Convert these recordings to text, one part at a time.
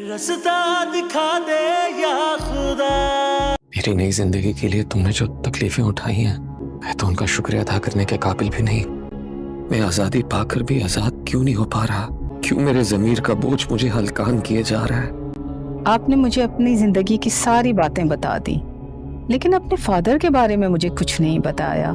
रास्ता दिखा दे या खुदा। मेरी नई जिंदगी के लिए तुमने जो तकलीफें उठाई हैं, मैं तो उनका शुक्रिया अदा करने के काबिल भी नहीं। मैं आजादी पाकर भी आजाद क्यों नहीं हो पा रहा? क्यों मेरे जमीर का बोझ मुझे हल्कान किए जा रहा है? आपने मुझे अपनी जिंदगी की सारी बातें बता दी, लेकिन अपने फादर के बारे में मुझे कुछ नहीं बताया।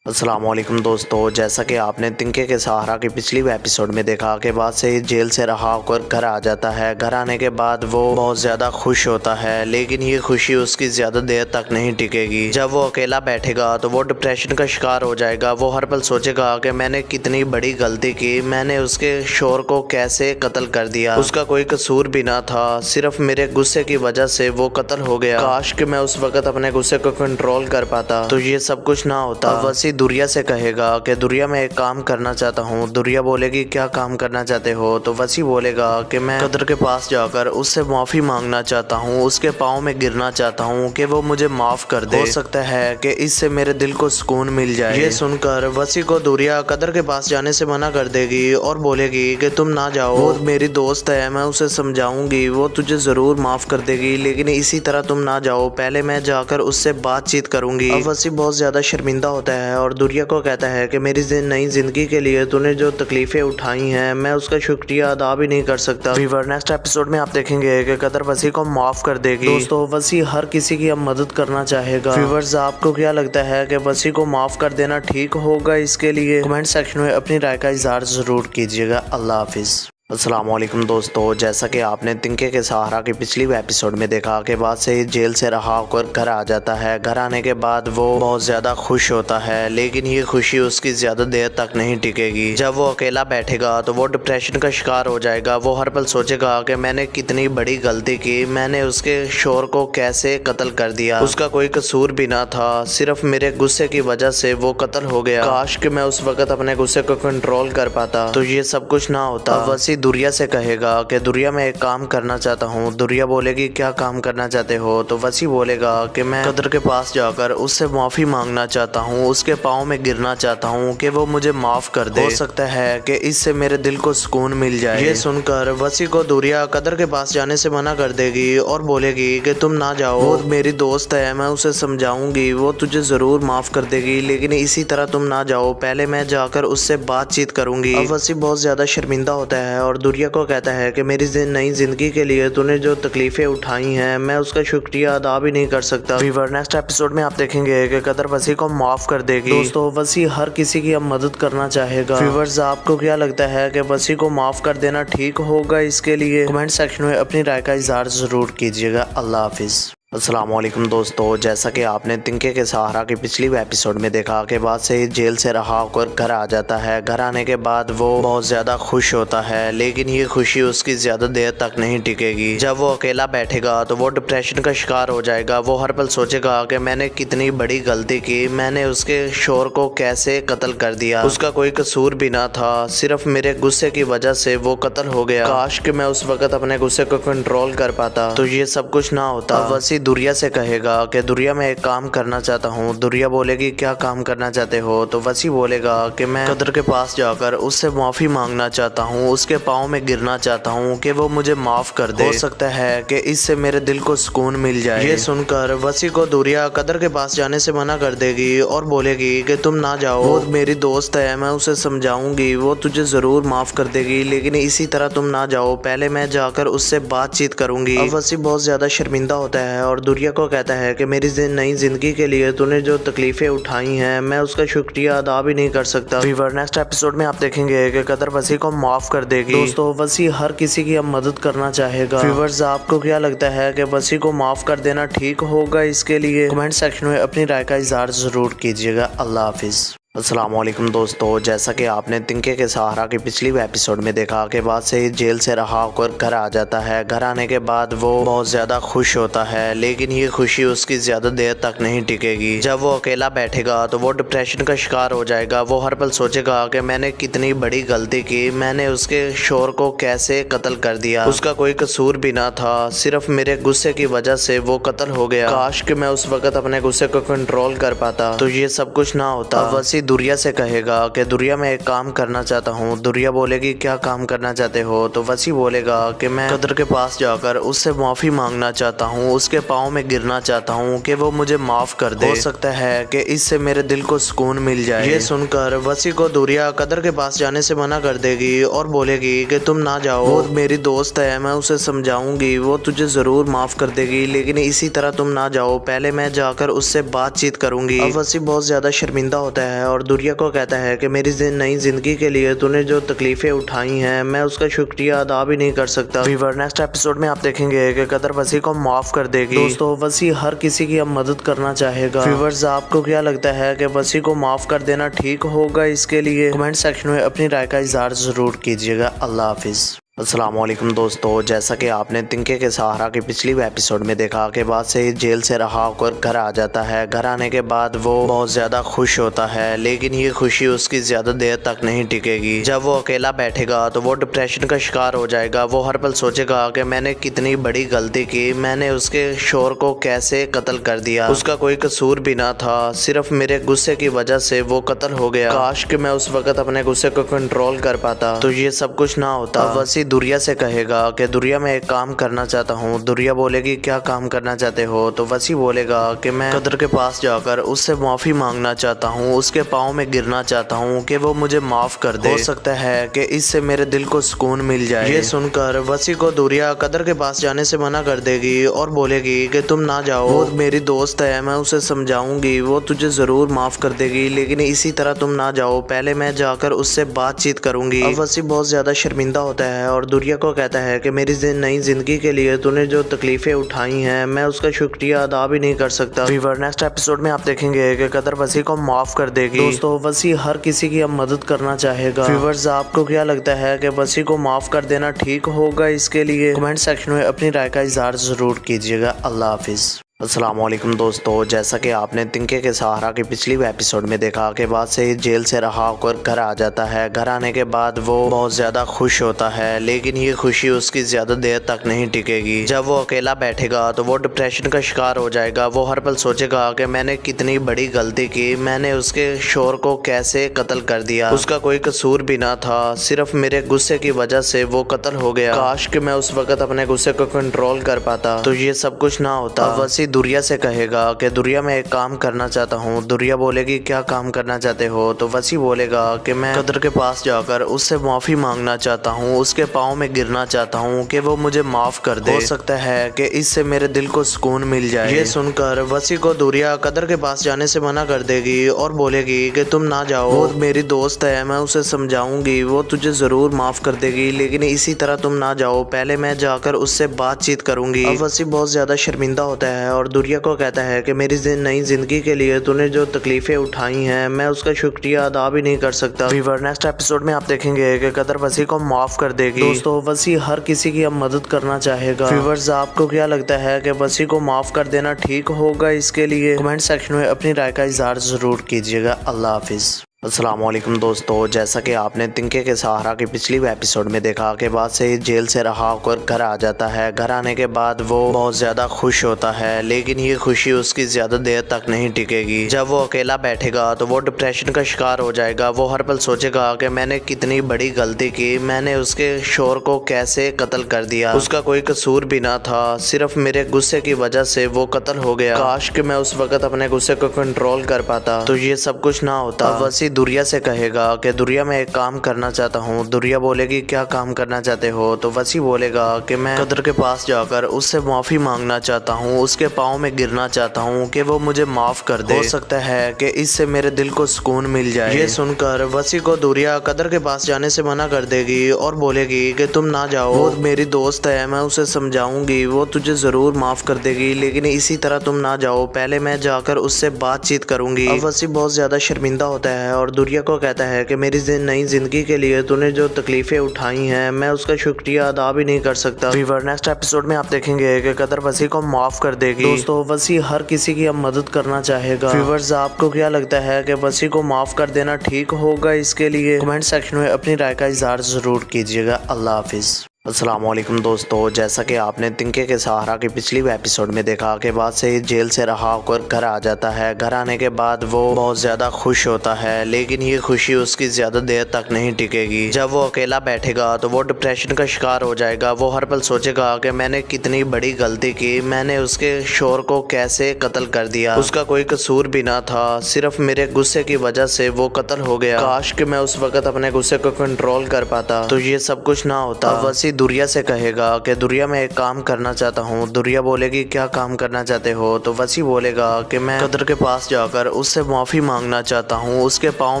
अस्सलामुअलैकुम दोस्तों, जैसा कि आपने तिनके के सहारा के पिछली एपिसोड में देखा के बाद से जेल से रहा होकर घर आ जाता है। घर आने के बाद वो बहुत ज़्यादा खुश होता है, लेकिन ये खुशी उसकी ज़्यादा देर तक नहीं टिकेगी। जब वो अकेला बैठेगा तो वो डिप्रेशन का शिकार हो जाएगा। वो हर पल सोचेगा कि मैंने कितनी बड़ी गलती की, मैंने उसके शोर को कैसे कत्ल कर दिया। उसका कोई कसूर भी ना था, सिर्फ मेरे गुस्से की वजह से वो कत्ल हो गया। काश कि मैं उस वक्त अपने गुस्से को कंट्रोल कर पाता तो ये सब कुछ ना होता। वसी दुरिया से कहेगा कि दुरिया मैं एक काम करना चाहता हूँ। दुरिया बोलेगी क्या काम करना चाहते हो? तो वसी बोलेगा कि मैं कदर के पास जाकर उससे माफ़ी मांगना चाहता हूँ, उसके पाँव में गिरना चाहता हूँ कि वो मुझे माफ़ कर दे। हो सकता है कि इससे मेरे दिल को सुकून मिल जाए। ये सुनकर वसी को दुरिया कदर के पास जाने से मना कर देगी और बोलेगी कि तुम ना जाओ, वो मेरी दोस्त है, मैं उसे समझाऊंगी, वो तुझे ज़रूर माफ़ कर देगी, लेकिन इसी तरह तुम ना जाओ, पहले मैं जाकर उससे बातचीत करूंगी। अब वसी बहुत ज़्यादा शर्मिंदा होता है और दुरिया को कहता है कि मेरी नई जिंदगी के लिए तूने जो तकलीफें उठाई हैं, मैं उसका शुक्रिया अदा भी नहीं कर सकता। व्यूअर, नेक्स्ट एपिसोड में आप देखेंगे कि कदर वसी को माफ कर देगी। दोस्तों, वसी हर किसी की अब मदद करना चाहेगा। व्यूअर्स, आपको क्या लगता है कि वसी को माफ कर देना ठीक होगा? इसके लिए कमेंट सेक्शन में अपनी राय का इजहार जरूर कीजिएगा। अल्लाह हाफिज। अस्सलामुअलैकुम दोस्तों, जैसा कि आपने तिनके के सहारा की पिछली एपिसोड में देखा के बाद से जेल से रहा होकर घर आ जाता है। घर आने के बाद वो बहुत ज़्यादा खुश होता है, लेकिन ये खुशी उसकी ज़्यादा देर तक नहीं टिकेगी। जब वो अकेला बैठेगा तो वो डिप्रेशन का शिकार हो जाएगा। वो हर पल सोचेगा कि मैंने कितनी बड़ी गलती की, मैंने उसके शोर को कैसे कत्ल कर दिया। उसका कोई कसूर भी ना था, सिर्फ मेरे गुस्से की वजह से वो कत्ल हो गया। काश कि मैं उस वक्त अपने गुस्से को कंट्रोल कर पाता तो ये सब कुछ ना होता। वसी दुरिया से कहेगा कि दुरिया मैं एक काम करना चाहता हूँ। दुरिया बोलेगी क्या काम करना चाहते हो? तो वसी बोलेगा कि मैं कदर के पास जाकर उससे माफ़ी मांगना चाहता हूँ, उसके पाँव में गिरना चाहता हूँ कि वो मुझे माफ़ कर दे। हो सकता है कि इससे मेरे दिल को सुकून मिल जाए। ये सुनकर वसी को दुरिया कदर के पास जाने से मना कर देगी और बोलेगी कि तुम ना जाओ, वो मेरी दोस्त है, मैं उसे समझाऊंगी, वो तुझे ज़रूर माफ़ कर देगी, लेकिन इसी तरह तुम ना जाओ, पहले मैं जाकर उससे बातचीत करूंगी। अब वसी बहुत ज़्यादा शर्मिंदा होता है और दुरिया को कहता है कि मेरी नई जिंदगी के लिए तूने जो तकलीफें उठाई हैं, मैं उसका शुक्रिया अदा भी नहीं कर सकता। व्यूअर, नेक्स्ट एपिसोड में आप देखेंगे कि कदर वसी को माफ कर देगी। दोस्तों, वसी हर किसी की अब मदद करना चाहेगा। व्यूअर्स, आपको क्या लगता है कि वसी को माफ कर देना ठीक होगा? इसके लिए कमेंट सेक्शन में अपनी राय का इजहार जरूर कीजिएगा। अल्लाह हाफिज। अस्सलामुअलैकुम दोस्तों, जैसा कि आपने तिनके के सहारा की पिछली एपिसोड में देखा के बाद से जेल से रहा होकर घर आ जाता है। घर आने के बाद वो बहुत ज़्यादा खुश होता है, लेकिन ये खुशी उसकी ज़्यादा देर तक नहीं टिकेगी। जब वो अकेला बैठेगा तो वो डिप्रेशन का शिकार हो जाएगा। वो हर पल सोचेगा कि मैंने कितनी बड़ी गलती की, मैंने उसके शोर को कैसे कत्ल कर दिया। उसका कोई कसूर भी ना था, सिर्फ मेरे गुस्से की वजह से वो कत्ल हो गया। काश कि मैं उस वक्त अपने गुस्से को कंट्रोल कर पाता तो ये सब कुछ ना होता। वसी दुरिया से कहेगा कि दुरिया मैं एक काम करना चाहता हूँ। दुरिया बोलेगी क्या काम करना चाहते हो? तो वसी बोलेगा कि मैं कदर के पास जाकर उससे माफ़ी मांगना चाहता हूँ, उसके पाँव में गिरना चाहता हूँ कि वो मुझे माफ़ कर दे। हो सकता है कि इससे मेरे दिल को सुकून मिल जाए। ये सुनकर वसी को दुरिया कदर के पास जाने से मना कर देगी और बोलेगी कि तुम ना जाओ, वो मेरी दोस्त है, मैं उसे समझाऊंगी, वो तुझे ज़रूर माफ़ कर देगी, लेकिन इसी तरह तुम ना जाओ, पहले मैं जाकर उससे बातचीत करूंगी। अब वसी बहुत ज़्यादा शर्मिंदा होता है और दुरिया को कहता है कि मेरी नई जिंदगी के लिए तूने जो तकलीफें उठाई हैं, मैं उसका शुक्रिया अदा भी नहीं कर सकता। व्यूअर, नेक्स्ट एपिसोड में आप देखेंगे कि कदर वसी को माफ कर देगी। दोस्तों, वसी हर किसी की अब मदद करना चाहेगा। व्यूअर्स, आपको क्या लगता है कि वसी को माफ कर देना ठीक होगा? इसके लिए कमेंट सेक्शन में अपनी राय का इजहार जरूर कीजिएगा। अल्लाह हाफिज। अस्सलामुअलैकुम दोस्तों, जैसा कि आपने तिनके के सहारा की पिछली एपिसोड में देखा के बाद से जेल से रहा होकर घर आ जाता है। घर आने के बाद वो बहुत ज़्यादा खुश होता है, लेकिन ये खुशी उसकी ज़्यादा देर तक नहीं टिकेगी। जब वो अकेला बैठेगा तो वो डिप्रेशन का शिकार हो जाएगा। वो हर पल सोचेगा कि मैंने कितनी बड़ी गलती की, मैंने उसके शोर को कैसे कत्ल कर दिया। उसका कोई कसूर भी ना था, सिर्फ मेरे गुस्से की वजह से वो कत्ल हो गया। काश कि मैं उस वक्त अपने गुस्से को कंट्रोल कर पाता तो ये सब कुछ ना होता। वसी वसी दुरिया से कहेगा कि दुरिया मैं एक काम करना चाहता हूँ। दुरिया बोलेगी क्या काम करना चाहते हो? तो वसी बोलेगा कि मैं कदर के पास जाकर उससे माफ़ी मांगना चाहता हूँ, उसके पाँव में गिरना चाहता हूँ कि वो मुझे माफ़ कर दे। हो सकता है कि इससे मेरे दिल को सुकून मिल जाए। ये सुनकर वसी को दुरिया कदर के पास जाने से मना कर देगी और बोलेगी कि तुम ना जाओ, वो मेरी दोस्त है, मैं उसे समझाऊंगी, वो तुझे ज़रूर माफ़ कर देगी, लेकिन इसी तरह तुम ना जाओ, पहले मैं जाकर उससे बातचीत करूंगी। अब वसी बहुत ज़्यादा शर्मिंदा होता है और दुरिया को कहता है कि मेरी नई ज़िंदगी के लिए तूने जो तकलीफ़ें उठाई हैं, मैं उसका शुक्रिया अदा भी नहीं कर सकता। व्यूअर, नेक्स्ट एपिसोड में आप देखेंगे कि कदर वसी को माफ़ कर देगी। दोस्तों, वसी हर किसी की अब मदद करना चाहेगा। व्यूअर्स, आपको क्या लगता है कि वसी को माफ़ कर देना ठीक होगा? इसके लिए कमेंट सेक्शन में अपनी राय का इज़हार ज़रूर कीजिएगा। अल्लाह हाफिज़। अस्सलामुअलैकुम दोस्तों, जैसा कि आपने तिनके के सहारा के पिछली एपिसोड में देखा के बाद से जेल से रहा होकर घर आ जाता है। घर आने के बाद वो बहुत ज़्यादा खुश होता है, लेकिन ये खुशी उसकी ज़्यादा देर तक नहीं टिकेगी। जब वो अकेला बैठेगा तो वो डिप्रेशन का शिकार हो जाएगा। वो हर पल सोचेगा कि मैंने कितनी बड़ी गलती की, मैंने उसके शोहर को कैसे कत्ल कर दिया, उसका कोई कसूर भी ना था, सिर्फ मेरे गुस्से की वजह से वो कत्ल हो गया। काश कि मैं उस वक्त अपने गुस्से को कंट्रोल कर पाता तो ये सब कुछ ना होता। वसी दुरिया से कहेगा कि दुरिया मैं एक काम करना चाहता हूँ। दुरिया बोलेगी क्या काम करना चाहते हो? तो वसी बोलेगा कि मैं कदर के पास जाकर उससे माफ़ी मांगना चाहता हूँ, उसके पाँव में गिरना चाहता हूँ कि वो मुझे माफ़ कर दे। हो सकता है कि इससे मेरे दिल को सुकून मिल जाए। ये सुनकर वसी को दुरिया कदर के पास जाने से मना कर देगी और बोलेगी कि तुम ना जाओ, वो मेरी दोस्त है, मैं उसे समझाऊंगी, वो तुझे ज़रूर माफ़ कर देगी, लेकिन इसी तरह तुम ना जाओ, पहले मैं जाकर उससे बातचीत करूंगी। अब वसी बहुत ज़्यादा शर्मिंदा होता है और दुरिया को कहता है कि मेरी नई ज़िंदगी के लिए तूने जो तकलीफ़ें उठाई हैं, मैं उसका शुक्रिया अदा भी नहीं कर सकता। व्यूअर, नेक्स्ट एपिसोड में आप देखेंगे कि कदर वसी को माफ़ कर देगी। दोस्तों, वसी हर किसी की अब मदद करना चाहेगा। व्यूअर्स, आपको क्या लगता है कि वसी को माफ़ कर देना ठीक होगा? इसके लिए कमेंट सेक्शन में अपनी राय का इज़हार ज़रूर कीजिएगा। अल्लाह हाफिज़। अस्सलामुअलैकुम दोस्तों, जैसा कि आपने तिनके के सहारा के पिछली एपिसोड में देखा के बाद से जेल से रहा होकर घर आ जाता है। घर आने के बाद वो बहुत ज़्यादा खुश होता है, लेकिन ये खुशी उसकी ज़्यादा देर तक नहीं टिकेगी। जब वो अकेला बैठेगा तो वो डिप्रेशन का शिकार हो जाएगा। वो हर पल सोचेगा कि मैंने कितनी बड़ी गलती की, मैंने उसके शोहर को कैसे कत्ल कर दिया, उसका कोई कसूर भी ना था, सिर्फ मेरे गुस्से की वजह से वो कत्ल हो गया। काश कि मैं उस वक्त अपने गुस्से को कंट्रोल कर पाता तो ये सब कुछ ना होता। वसी दुरिया से कहेगा कि दुरिया मैं एक काम करना चाहता हूँ। दुरिया बोलेगी क्या काम करना चाहते हो? तो वसी बोलेगा कि मैं कदर के पास जाकर उससे माफ़ी मांगना चाहता हूँ, उसके पाँव में गिरना चाहता हूँ कि वो मुझे माफ़ कर दे। हो सकता है कि इससे मेरे दिल को सुकून मिल जाए। ये सुनकर वसी को दुरिया कदर के पास जाने से मना कर देगी और बोलेगी कि तुम ना जाओ, वो मेरी दोस्त है, मैं उसे समझाऊंगी, वो तुझे ज़रूर माफ़ कर देगी, लेकिन इसी तरह तुम ना जाओ, पहले मैं जाकर उससे बातचीत करूंगी। अब वसी बहुत ज़्यादा शर्मिंदा होता है और दुरिया को कहता है कि मेरी नई ज़िंदगी के लिए तूने जो तकलीफ़ें उठाई हैं, मैं उसका शुक्रिया अदा भी नहीं कर सकता। व्यूअर, नेक्स्ट एपिसोड में आप देखेंगे कि कदर वसी को माफ़ कर देगी। दोस्तों, वसी हर किसी की अब मदद करना चाहेगा। व्यूअर्स, आपको क्या लगता है कि वसी को माफ़ कर देना ठीक होगा? इसके लिए कमेंट सेक्शन में अपनी राय का इज़हार ज़रूर कीजिएगा। अल्लाह हाफिज़। अस्सलामुअलैकुम दोस्तों, जैसा कि आपने तिनके के सहारा के पिछली एपिसोड में देखा के बाद से जेल से रहा होकर घर आ जाता है। घर आने के बाद वो बहुत ज़्यादा खुश होता है, लेकिन ये खुशी उसकी ज़्यादा देर तक नहीं टिकेगी। जब वो अकेला बैठेगा तो वो डिप्रेशन का शिकार हो जाएगा। वो हर पल सोचेगा कि मैंने कितनी बड़ी गलती की, मैंने उसके शोहर को कैसे कत्ल कर दिया, उसका कोई कसूर भी ना था, सिर्फ मेरे गुस्से की वजह से वो कत्ल हो गया। काश कि मैं उस वक्त अपने गुस्से को कंट्रोल कर पाता तो ये सब कुछ ना होता। वसी दुरिया से कहेगा कि दुरिया मैं एक काम करना चाहता हूँ। दुरिया बोलेगी क्या काम करना चाहते हो? तो वसी बोलेगा कि मैं कदर के पास जाकर उससे माफ़ी मांगना चाहता हूँ, उसके पाँव में गिरना चाहता हूँ कि वो मुझे माफ़ कर दे। हो सकता है कि इससे मेरे दिल को सुकून मिल जाए। ये सुनकर वसी को दुरिया कदर के पास जाने से मना कर देगी और बोलेगी कि तुम ना जाओ, वो मेरी दोस्त है, मैं उसे समझाऊंगी, वो तुझे ज़रूर माफ़ कर देगी, लेकिन इसी तरह तुम ना जाओ, पहले मैं जाकर उससे बातचीत करूंगी। अब वसी बहुत ज़्यादा शर्मिंदा होता है और दुरिया को कहता है कि मेरी नई ज़िंदगी के लिए तूने जो तकलीफ़ें उठाई हैं, मैं उसका शुक्रिया अदा भी नहीं कर सकता। व्यूअर, नेक्स्ट एपिसोड में आप देखेंगे कि कदर वसी को माफ़ कर देगी। दोस्तों, वसी हर किसी की अब मदद करना चाहेगा। व्यूअर्स, आपको क्या लगता है कि वसी को माफ़ कर देना ठीक होगा? इसके लिए कमेंट सेक्शन में अपनी राय का इज़हार ज़रूर कीजिएगा। अल्लाह हाफिज़। अस्सलामुअलैकुम दोस्तों, जैसा कि आपने तिनके के सहारा की पिछली एपिसोड में देखा कि बाद से जेल से रहा होकर घर आ जाता है। घर आने के बाद वो बहुत ज़्यादा खुश होता है, लेकिन ये खुशी उसकी ज़्यादा देर तक नहीं टिकेगी। जब वो अकेला बैठेगा तो वो डिप्रेशन का शिकार हो जाएगा। वो हर पल सोचेगा कि मैंने कितनी बड़ी गलती की, मैंने उसके शोहर को कैसे कत्ल कर दिया, उसका कोई कसूर भी ना था, सिर्फ मेरे गुस्से की वजह से वो कत्ल हो गया। काश कि मैं उस वक्त अपने गुस्से को कंट्रोल कर पाता तो ये सब कुछ ना होता। वसी दुरिया से कहेगा कि दुरिया मैं एक काम करना चाहता हूँ। दुरिया बोलेगी क्या काम करना चाहते हो? तो वसी बोलेगा कि मैं कदर के पास जाकर उससे माफ़ी मांगना चाहता हूँ, उसके पाँव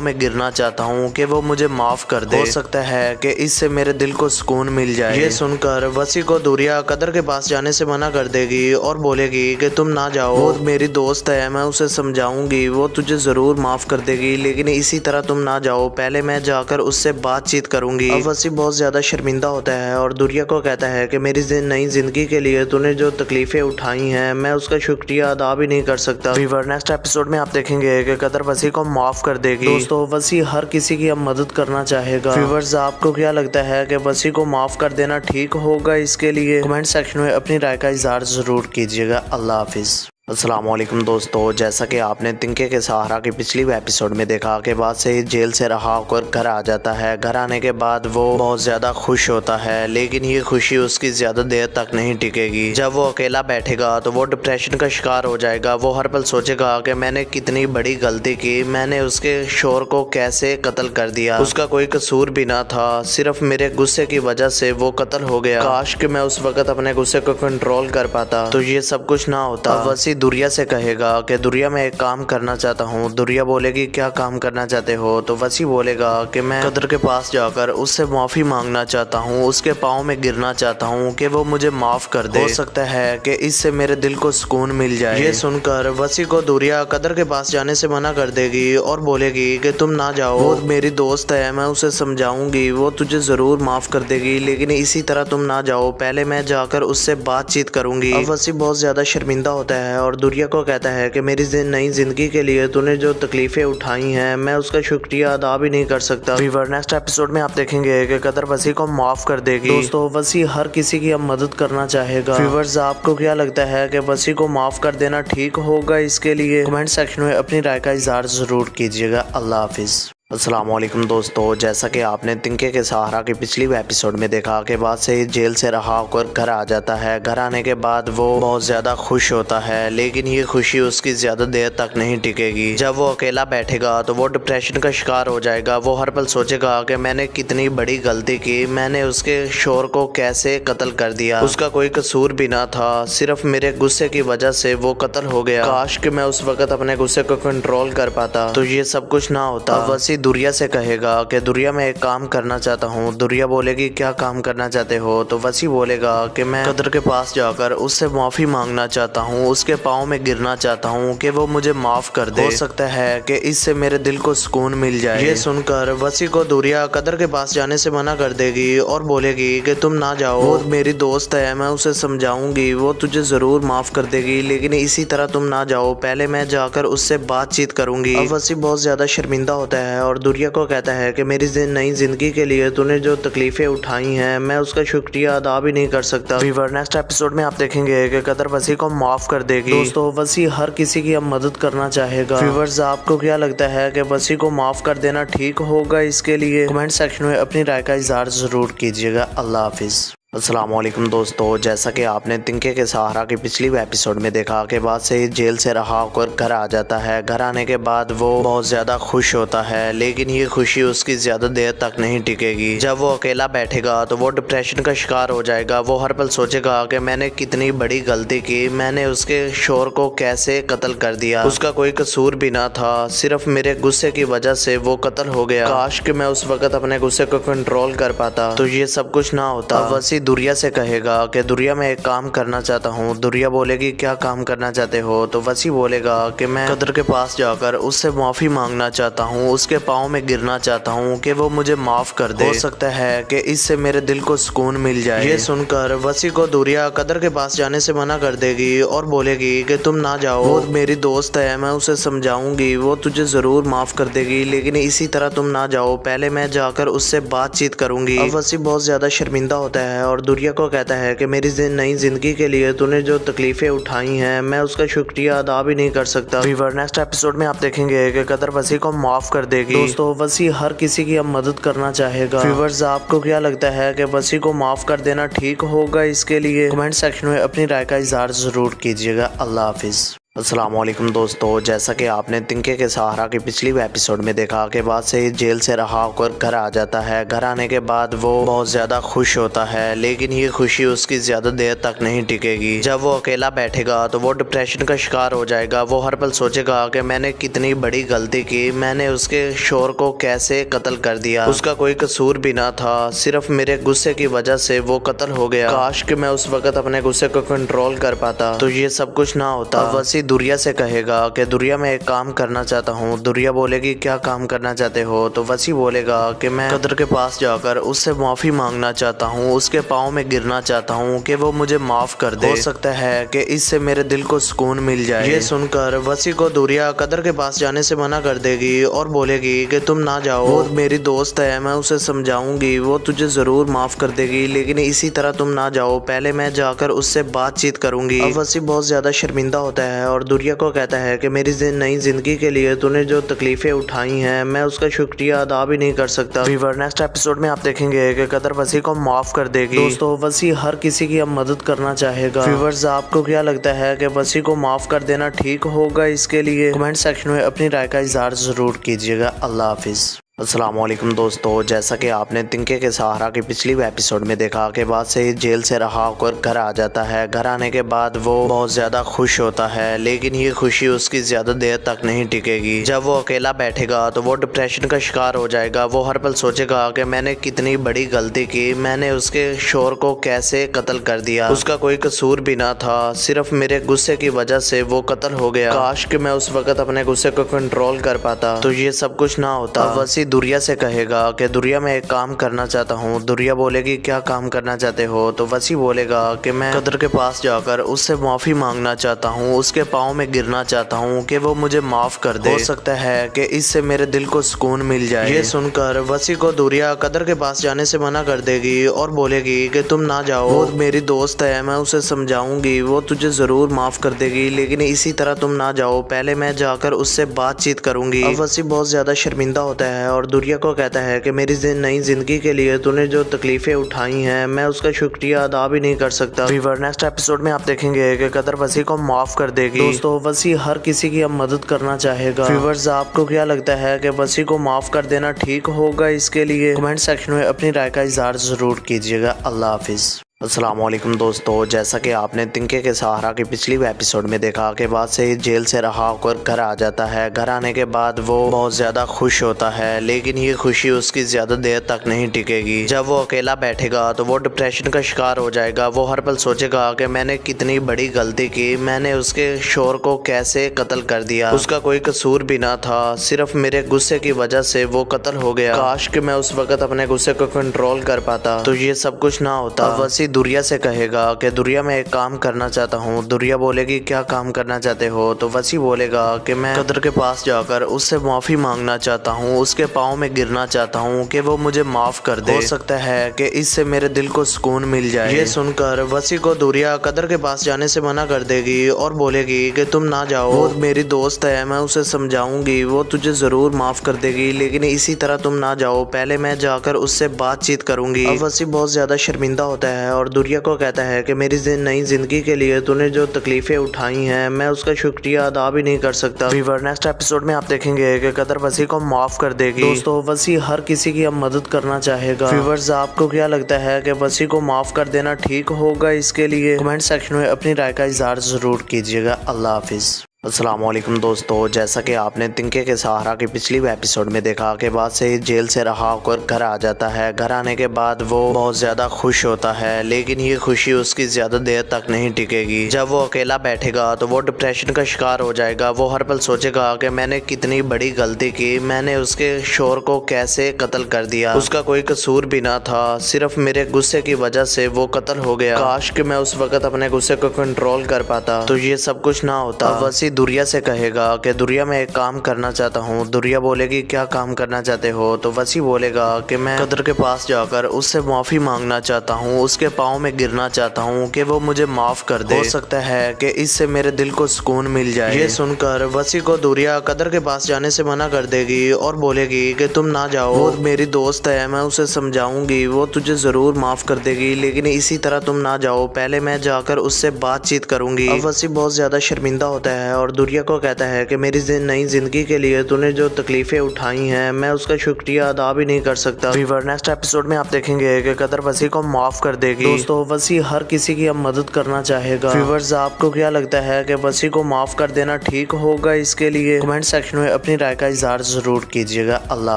में गिरना चाहता हूँ कि वो मुझे माफ़ कर दे। हो सकता है कि इससे मेरे दिल को सुकून मिल जाए। ये सुनकर वसी को दुरिया कदर के पास जाने से मना कर देगी और बोलेगी कि तुम ना जाओ, वो मेरी दोस्त है, मैं उसे समझाऊंगी, वो तुझे ज़रूर माफ़ कर देगी, लेकिन इसी तरह तुम ना जाओ, पहले मैं जाकर उससे बातचीत करूंगी। अब वसी बहुत ज़्यादा शर्मिंदा होता है और दुरिया को कहता है कि मेरी नई ज़िंदगी के लिए तूने जो तकलीफ़ें उठाई हैं मैं उसका शुक्रिया अदा भी नहीं कर सकता। व्यूअर, नेक्स्ट एपिसोड में आप देखेंगे कि कदर वसी को माफ़ कर देगी। दोस्तों, वसी हर किसी की अब मदद करना चाहेगा। व्यूअर्स, आपको क्या लगता है कि वसी को माफ़ कर देना ठीक होगा? इसके लिए कमेंट सेक्शन में अपनी राय का इज़हार ज़रूर कीजिएगा। अल्लाह हाफिज़। अस्सलामुअलैकुम दोस्तों, जैसा कि आपने तिनके के सहारा की पिछली एपिसोड में देखा कि बाद से जेल से रहा होकर घर आ जाता है। घर आने के बाद वो बहुत ज़्यादा खुश होता है, लेकिन ये खुशी उसकी ज़्यादा देर तक नहीं टिकेगी। जब वो अकेला बैठेगा तो वो डिप्रेशन का शिकार हो जाएगा। वो हर पल सोचेगा कि मैंने कितनी बड़ी गलती की, मैंने उसके शोहर को कैसे कत्ल कर दिया, उसका कोई कसूर भी ना था, सिर्फ मेरे गुस्से की वजह से वो कत्ल हो गया। काश कि मैं उस वक्त अपने गुस्से को कंट्रोल कर पाता तो ये सब कुछ ना होता। वसी दुरिया से कहेगा कि दुरिया मैं एक काम करना चाहता हूँ। दुरिया बोलेगी क्या काम करना चाहते हो? तो वसी बोलेगा कि मैं कदर के पास जाकर उससे माफ़ी मांगना चाहता हूँ, उसके पाँव में गिरना चाहता हूँ कि वो मुझे माफ़ कर दे। हो सकता है कि इससे मेरे दिल को सुकून मिल जाए। ये सुनकर वसी को दुरिया कदर के पास जाने से मना कर देगी और बोलेगी कि तुम ना जाओ, वो मेरी दोस्त है, मैं उसे समझाऊंगी, वो तुझे ज़रूर माफ़ कर देगी, लेकिन इसी तरह तुम ना जाओ, पहले मैं जाकर उससे बातचीत करूंगी। अब वसी बहुत ज़्यादा शर्मिंदा होता है और दुरिया को कहता है कि मेरी नई ज़िंदगी के लिए तूने जो तकलीफ़ें उठाई हैं मैं उसका शुक्रिया अदा भी नहीं कर सकता। व्यूअर, नेक्स्ट एपिसोड में आप देखेंगे कि कदर वसी को माफ़ कर देगी। दोस्तों, वसी हर किसी की अब मदद करना चाहेगा। व्यूअर्स, आपको क्या लगता है कि वसी को माफ़ कर देना ठीक होगा? इसके लिए कमेंट सेक्शन में अपनी राय का इज़हार ज़रूर कीजिएगा। अल्लाह हाफिज़। अस्सलामुअलैकुम दोस्तों, जैसा कि आपने तिनके के सहारा की पिछली एपिसोड में देखा कि बाद से जेल से रहा होकर घर आ जाता है। घर आने के बाद वो बहुत ज़्यादा खुश होता है, लेकिन ये खुशी उसकी ज़्यादा देर तक नहीं टिकेगी। जब वो अकेला बैठेगा तो वो डिप्रेशन का शिकार हो जाएगा। वो हर पल सोचेगा कि मैंने कितनी बड़ी गलती की, मैंने उसके शोहर को कैसे कत्ल कर दिया, उसका कोई कसूर भी ना था, सिर्फ मेरे गुस्से की वजह से वो कत्ल हो गया। काश कि मैं उस वक्त अपने गुस्से को कंट्रोल कर पाता तो ये सब कुछ ना होता। वसी दुरिया से कहेगा कि दुरिया मैं एक काम करना चाहता हूँ। दुरिया बोलेगी क्या काम करना चाहते हो? तो वसी बोलेगा कि मैं कदर के पास जाकर उससे माफ़ी मांगना चाहता हूँ, उसके पाँव में गिरना चाहता हूँ कि वो मुझे माफ़ कर दे। हो सकता है कि इससे मेरे दिल को सुकून मिल जाए। ये सुनकर वसी को दुरिया कदर के पास जाने से मना कर देगी और बोलेगी कि तुम ना जाओ, वो मेरी दोस्त है, मैं उसे समझाऊंगी, वो तुझे ज़रूर माफ़ कर देगी, लेकिन इसी तरह तुम ना जाओ, पहले मैं जाकर उससे बातचीत करूंगी। अब वसी बहुत ज़्यादा शर्मिंदा होता है और दुरिया को कहता है कि मेरी नई ज़िंदगी के लिए तूने जो तकलीफ़ें उठाई हैं मैं उसका शुक्रिया अदा भी नहीं कर सकता। व्यूअर, नेक्स्ट एपिसोड में आप देखेंगे कि कदर वसी को माफ़ कर देगी। दोस्तों, वसी हर किसी की अब मदद करना चाहेगा। व्यूअर्स, आपको क्या लगता है कि वसी को माफ़ कर देना ठीक होगा? इसके लिए कमेंट सेक्शन में अपनी राय का इज़हार ज़रूर कीजिएगा। अल्लाह हाफिज़। अस्सलामुअलैकुम दोस्तों, जैसा कि आपने तिनके के सहारा की पिछली एपिसोड में देखा कि बाद से जेल से रहा होकर घर आ जाता है। घर आने के बाद वो बहुत ज़्यादा खुश होता है, लेकिन ये खुशी उसकी ज़्यादा देर तक नहीं टिकेगी। जब वो अकेला बैठेगा तो वो डिप्रेशन का शिकार हो जाएगा। वो हर पल सोचेगा कि मैंने कितनी बड़ी गलती की, मैंने उसके शोहर को कैसे कत्ल कर दिया, उसका कोई कसूर भी ना था, सिर्फ मेरे गुस्से की वजह से वो कत्ल हो गया। काश कि मैं उस वक्त अपने गुस्से को कंट्रोल कर पाता तो ये सब कुछ ना होता। वसी दुरिया से कहेगा कि दुरिया मैं एक काम करना चाहता हूँ। दुरिया बोलेगी क्या काम करना चाहते हो? तो वसी बोलेगा कि मैं कदर के पास जाकर उससे माफ़ी मांगना चाहता हूँ, उसके पाँव में गिरना चाहता हूँ कि वो मुझे माफ़ कर दे। हो सकता है कि इससे मेरे दिल को सुकून मिल जाए। ये सुनकर वसी को दुरिया कदर के पास जाने से मना कर देगी और बोलेगी कि तुम ना जाओ, वो मेरी दोस्त है, मैं उसे समझाऊंगी, वो तुझे ज़रूर माफ़ कर देगी, लेकिन इसी तरह तुम ना जाओ, पहले मैं जाकर उससे बातचीत करूंगी। अब वसी बहुत ज़्यादा शर्मिंदा होता है और दुरिया को कहता है कि मेरी नई जिंदगी के लिए तूने जो तकलीफें उठाई हैं मैं उसका शुक्रिया अदा भी नहीं कर सकता। व्यूअर नेक्स्ट एपिसोड में आप देखेंगे कि कदर वसी को माफ कर देगी। दोस्तों वसी हर किसी की अब मदद करना चाहेगा। व्यूअर्स आपको क्या लगता है कि वसी को माफ कर देना ठीक होगा? इसके लिए कमेंट सेक्शन में अपनी राय का इजहार जरूर कीजिएगा। अल्लाह हाफिज। अस्सलामुअलैकुम दोस्तों, जैसा कि आपने तिनके के सहारा के पिछली एपिसोड में देखा कि बाद से जेल से रहा होकर घर आ जाता है। घर आने के बाद वो बहुत ज़्यादा खुश होता है, लेकिन ये खुशी उसकी ज़्यादा देर तक नहीं टिकेगी। जब वो अकेला बैठेगा तो वो डिप्रेशन का शिकार हो जाएगा। वो हर पल सोचेगा कि मैंने कितनी बड़ी गलती की, मैंने उसके शोर को कैसे कत्ल कर दिया, उसका कोई कसूर भी ना था, सिर्फ मेरे गुस्से की वजह से वो कत्ल हो गया। काश कि मैं उस वक्त अपने गुस्से को कंट्रोल कर पाता तो ये सब कुछ ना होता। वसी दुरिया से कहेगा कि दुरिया मैं एक काम करना चाहता हूँ। दुरिया बोलेगी क्या काम करना चाहते हो? तो वसी बोलेगा कि मैं कदर के पास जाकर उससे माफ़ी मांगना चाहता हूँ, उसके पाँव में गिरना चाहता हूँ कि वो मुझे माफ़ कर दे। हो सकता है कि इससे मेरे दिल को सुकून मिल जाए। ये सुनकर वसी को दुरिया कदर के पास जाने से मना कर देगी और बोलेगी कि तुम ना जाओ, वो मेरी दोस्त है, मैं उसे समझाऊंगी, वो तुझे ज़रूर माफ़ कर देगी, लेकिन इसी तरह तुम ना जाओ, पहले मैं जाकर उससे बातचीत करूंगी। अब वसी बहुत ज़्यादा शर्मिंदा होता है और दुरिया को कहता है कि मेरी नई जिंदगी के लिए तूने जो तकलीफें उठाई हैं मैं उसका शुक्रिया अदा भी नहीं कर सकता। व्यूअर नेक्स्ट एपिसोड में आप देखेंगे कि कदर वसी को माफ कर देगी। दोस्तों वसी हर किसी की अब मदद करना चाहेगा। व्यूअर्स आपको क्या लगता है कि वसी को माफ कर देना ठीक होगा? इसके लिए कमेंट सेक्शन में अपनी राय का इजहार जरूर कीजिएगा। अल्लाह हाफिज। अस्सलामुअलैकुम दोस्तों, जैसा कि आपने तिनके के सहारा की पिछली एपिसोड में देखा कि बाद से जेल से रहा होकर घर आ जाता है। घर आने के बाद वो बहुत ज़्यादा खुश होता है, लेकिन ये खुशी उसकी ज़्यादा देर तक नहीं टिकेगी। जब वो अकेला बैठेगा तो वो डिप्रेशन का शिकार हो जाएगा। वो हर पल सोचेगा कि मैंने कितनी बड़ी गलती की, मैंने उसके शोर को कैसे कत्ल कर दिया, उसका कोई कसूर भी ना था, सिर्फ मेरे गुस्से की वजह से वो कत्ल हो गया। काश कि मैं उस वक्त अपने गुस्से को कंट्रोल कर पाता तो ये सब कुछ ना होता। वसी दुरिया से कहेगा कि दुरिया मैं एक काम करना चाहता हूँ। दुरिया बोलेगी क्या काम करना चाहते हो? तो वसी बोलेगा कि मैं कदर के पास जाकर उससे माफ़ी मांगना चाहता हूँ, उसके पाँव में गिरना चाहता हूँ कि वो मुझे माफ़ कर दे। हो सकता है कि इससे मेरे दिल को सुकून मिल जाए। ये सुनकर वसी को दुरिया कदर के पास जाने से मना कर देगी और बोलेगी कि तुम ना जाओ, वो मेरी दोस्त है, मैं उसे समझाऊंगी, वो तुझे ज़रूर माफ़ कर देगी, लेकिन इसी तरह तुम ना जाओ, पहले मैं जाकर उससे बातचीत करूंगी। अब वसी बहुत ज़्यादा शर्मिंदा होता है और दुरिया को कहता है कि मेरी नई जिंदगी के लिए तूने जो तकलीफें उठाई हैं मैं उसका शुक्रिया अदा भी नहीं कर सकता। व्यूअर नेक्स्ट एपिसोड में आप देखेंगे कि कदर वसी को माफ कर देगी। दोस्तों वसी हर किसी की अब मदद करना चाहेगा। व्यूअर्स आपको क्या लगता है कि वसी को माफ कर देना ठीक होगा? इसके लिए कमेंट सेक्शन में अपनी राय का इजहार जरूर कीजिएगा। अल्लाह हाफिज। अस्सलामुअलैकुम दोस्तों, जैसा कि आपने तिनके के सहारा की पिछली एपिसोड में देखा कि बाद से जेल से रहा होकर घर आ जाता है। घर आने के बाद वो बहुत ज़्यादा खुश होता है, लेकिन ये खुशी उसकी ज़्यादा देर तक नहीं टिकेगी। जब वो अकेला बैठेगा तो वो डिप्रेशन का शिकार हो जाएगा। वो हर पल सोचेगा कि मैंने कितनी बड़ी गलती की, मैंने उसके शोर को कैसे कत्ल कर दिया, उसका कोई कसूर भी ना था, सिर्फ मेरे गुस्से की वजह से वो कत्ल हो गया। काश कि मैं उस वक्त अपने गुस्से को कंट्रोल कर पाता तो ये सब कुछ ना होता। वसी दुरिया से कहेगा कि दुरिया मैं एक काम करना चाहता हूँ। दुरिया बोलेगी क्या काम करना चाहते हो? तो वसी बोलेगा कि मैं कदर के पास जाकर उससे माफ़ी मांगना चाहता हूँ, उसके पाँव में गिरना चाहता हूँ कि वो मुझे माफ़ कर दे। हो सकता है कि इससे मेरे दिल को सुकून मिल जाए। ये सुनकर वसी को दुरिया कदर के पास जाने से मना कर देगी और बोलेगी कि तुम ना जाओ, वो मेरी दोस्त है, मैं उसे समझाऊंगी, वो तुझे ज़रूर माफ़ कर देगी, लेकिन इसी तरह तुम ना जाओ, पहले मैं जाकर उससे बातचीत करूंगी। अब वसी बहुत ज़्यादा शर्मिंदा होता है और दुरिया को कहता है कि मेरी नई जिंदगी के लिए तूने जो तकलीफें उठाई हैं मैं उसका शुक्रिया अदा भी नहीं कर सकता। व्यूअर नेक्स्ट एपिसोड में आप देखेंगे कि कदर वसी को माफ कर देगी। दोस्तों वसी हर किसी की अब मदद करना चाहेगा। व्यूअर्स आपको क्या लगता है कि वसी को माफ कर देना ठीक होगा? इसके लिए कमेंट सेक्शन में अपनी राय का इजहार जरूर कीजिएगा। अल्लाह हाफिज। अस्सलामुअलैकुम दोस्तों, जैसा कि आपने तिनके के सहारा की पिछली एपिसोड में देखा कि बाद से जेल से रहा होकर घर आ जाता है। घर आने के बाद वो बहुत ज़्यादा खुश होता है, लेकिन ये खुशी उसकी ज़्यादा देर तक नहीं टिकेगी। जब वो अकेला बैठेगा तो वो डिप्रेशन का शिकार हो जाएगा। वो हर पल सोचेगा कि मैंने कितनी बड़ी गलती की, मैंने उसके शोर को कैसे कत्ल कर दिया, उसका कोई कसूर भी ना था, सिर्फ मेरे गुस्से की वजह से वो कत्ल हो गया। काश कि मैं उस वक्त अपने गुस्से को कंट्रोल कर पाता तो ये सब कुछ ना होता। वसी वसी दुरिया से कहेगा कि दुरिया मैं एक काम करना चाहता हूँ। दुरिया बोलेगी क्या काम करना चाहते हो? तो वसी बोलेगा कि मैं कदर के पास जाकर उससे माफ़ी मांगना चाहता हूँ, उसके पाँव में गिरना चाहता हूँ कि वो मुझे माफ़ कर दे। हो सकता है कि इससे मेरे दिल को सुकून मिल जाए। ये सुनकर वसी को दुरिया कदर के पास जाने से मना कर देगी और बोलेगी कि तुम ना जाओ, वो मेरी दोस्त है, मैं उसे समझाऊंगी, वो तुझे ज़रूर माफ़ कर देगी, लेकिन इसी तरह तुम ना जाओ, पहले मैं जाकर उससे बातचीत करूंगी। अब वसी बहुत ज़्यादा शर्मिंदा होता है और दुरिया को कहता है कि मेरी नई ज़िंदगी के लिए तूने जो तकलीफ़ें उठाई हैं मैं उसका शुक्रिया अदा भी नहीं कर सकता। व्यूअर नेक्स्ट एपिसोड में आप देखेंगे कि कदर वसी को माफ़ कर देगी। दोस्तों वसी हर किसी की अब मदद करना चाहेगा। व्यूअर्स आपको क्या लगता है कि वसी को माफ़ कर देना ठीक होगा? इसके लिए कमेंट सेक्शन में अपनी राय का इजहार ज़रूर कीजिएगा। अल्लाह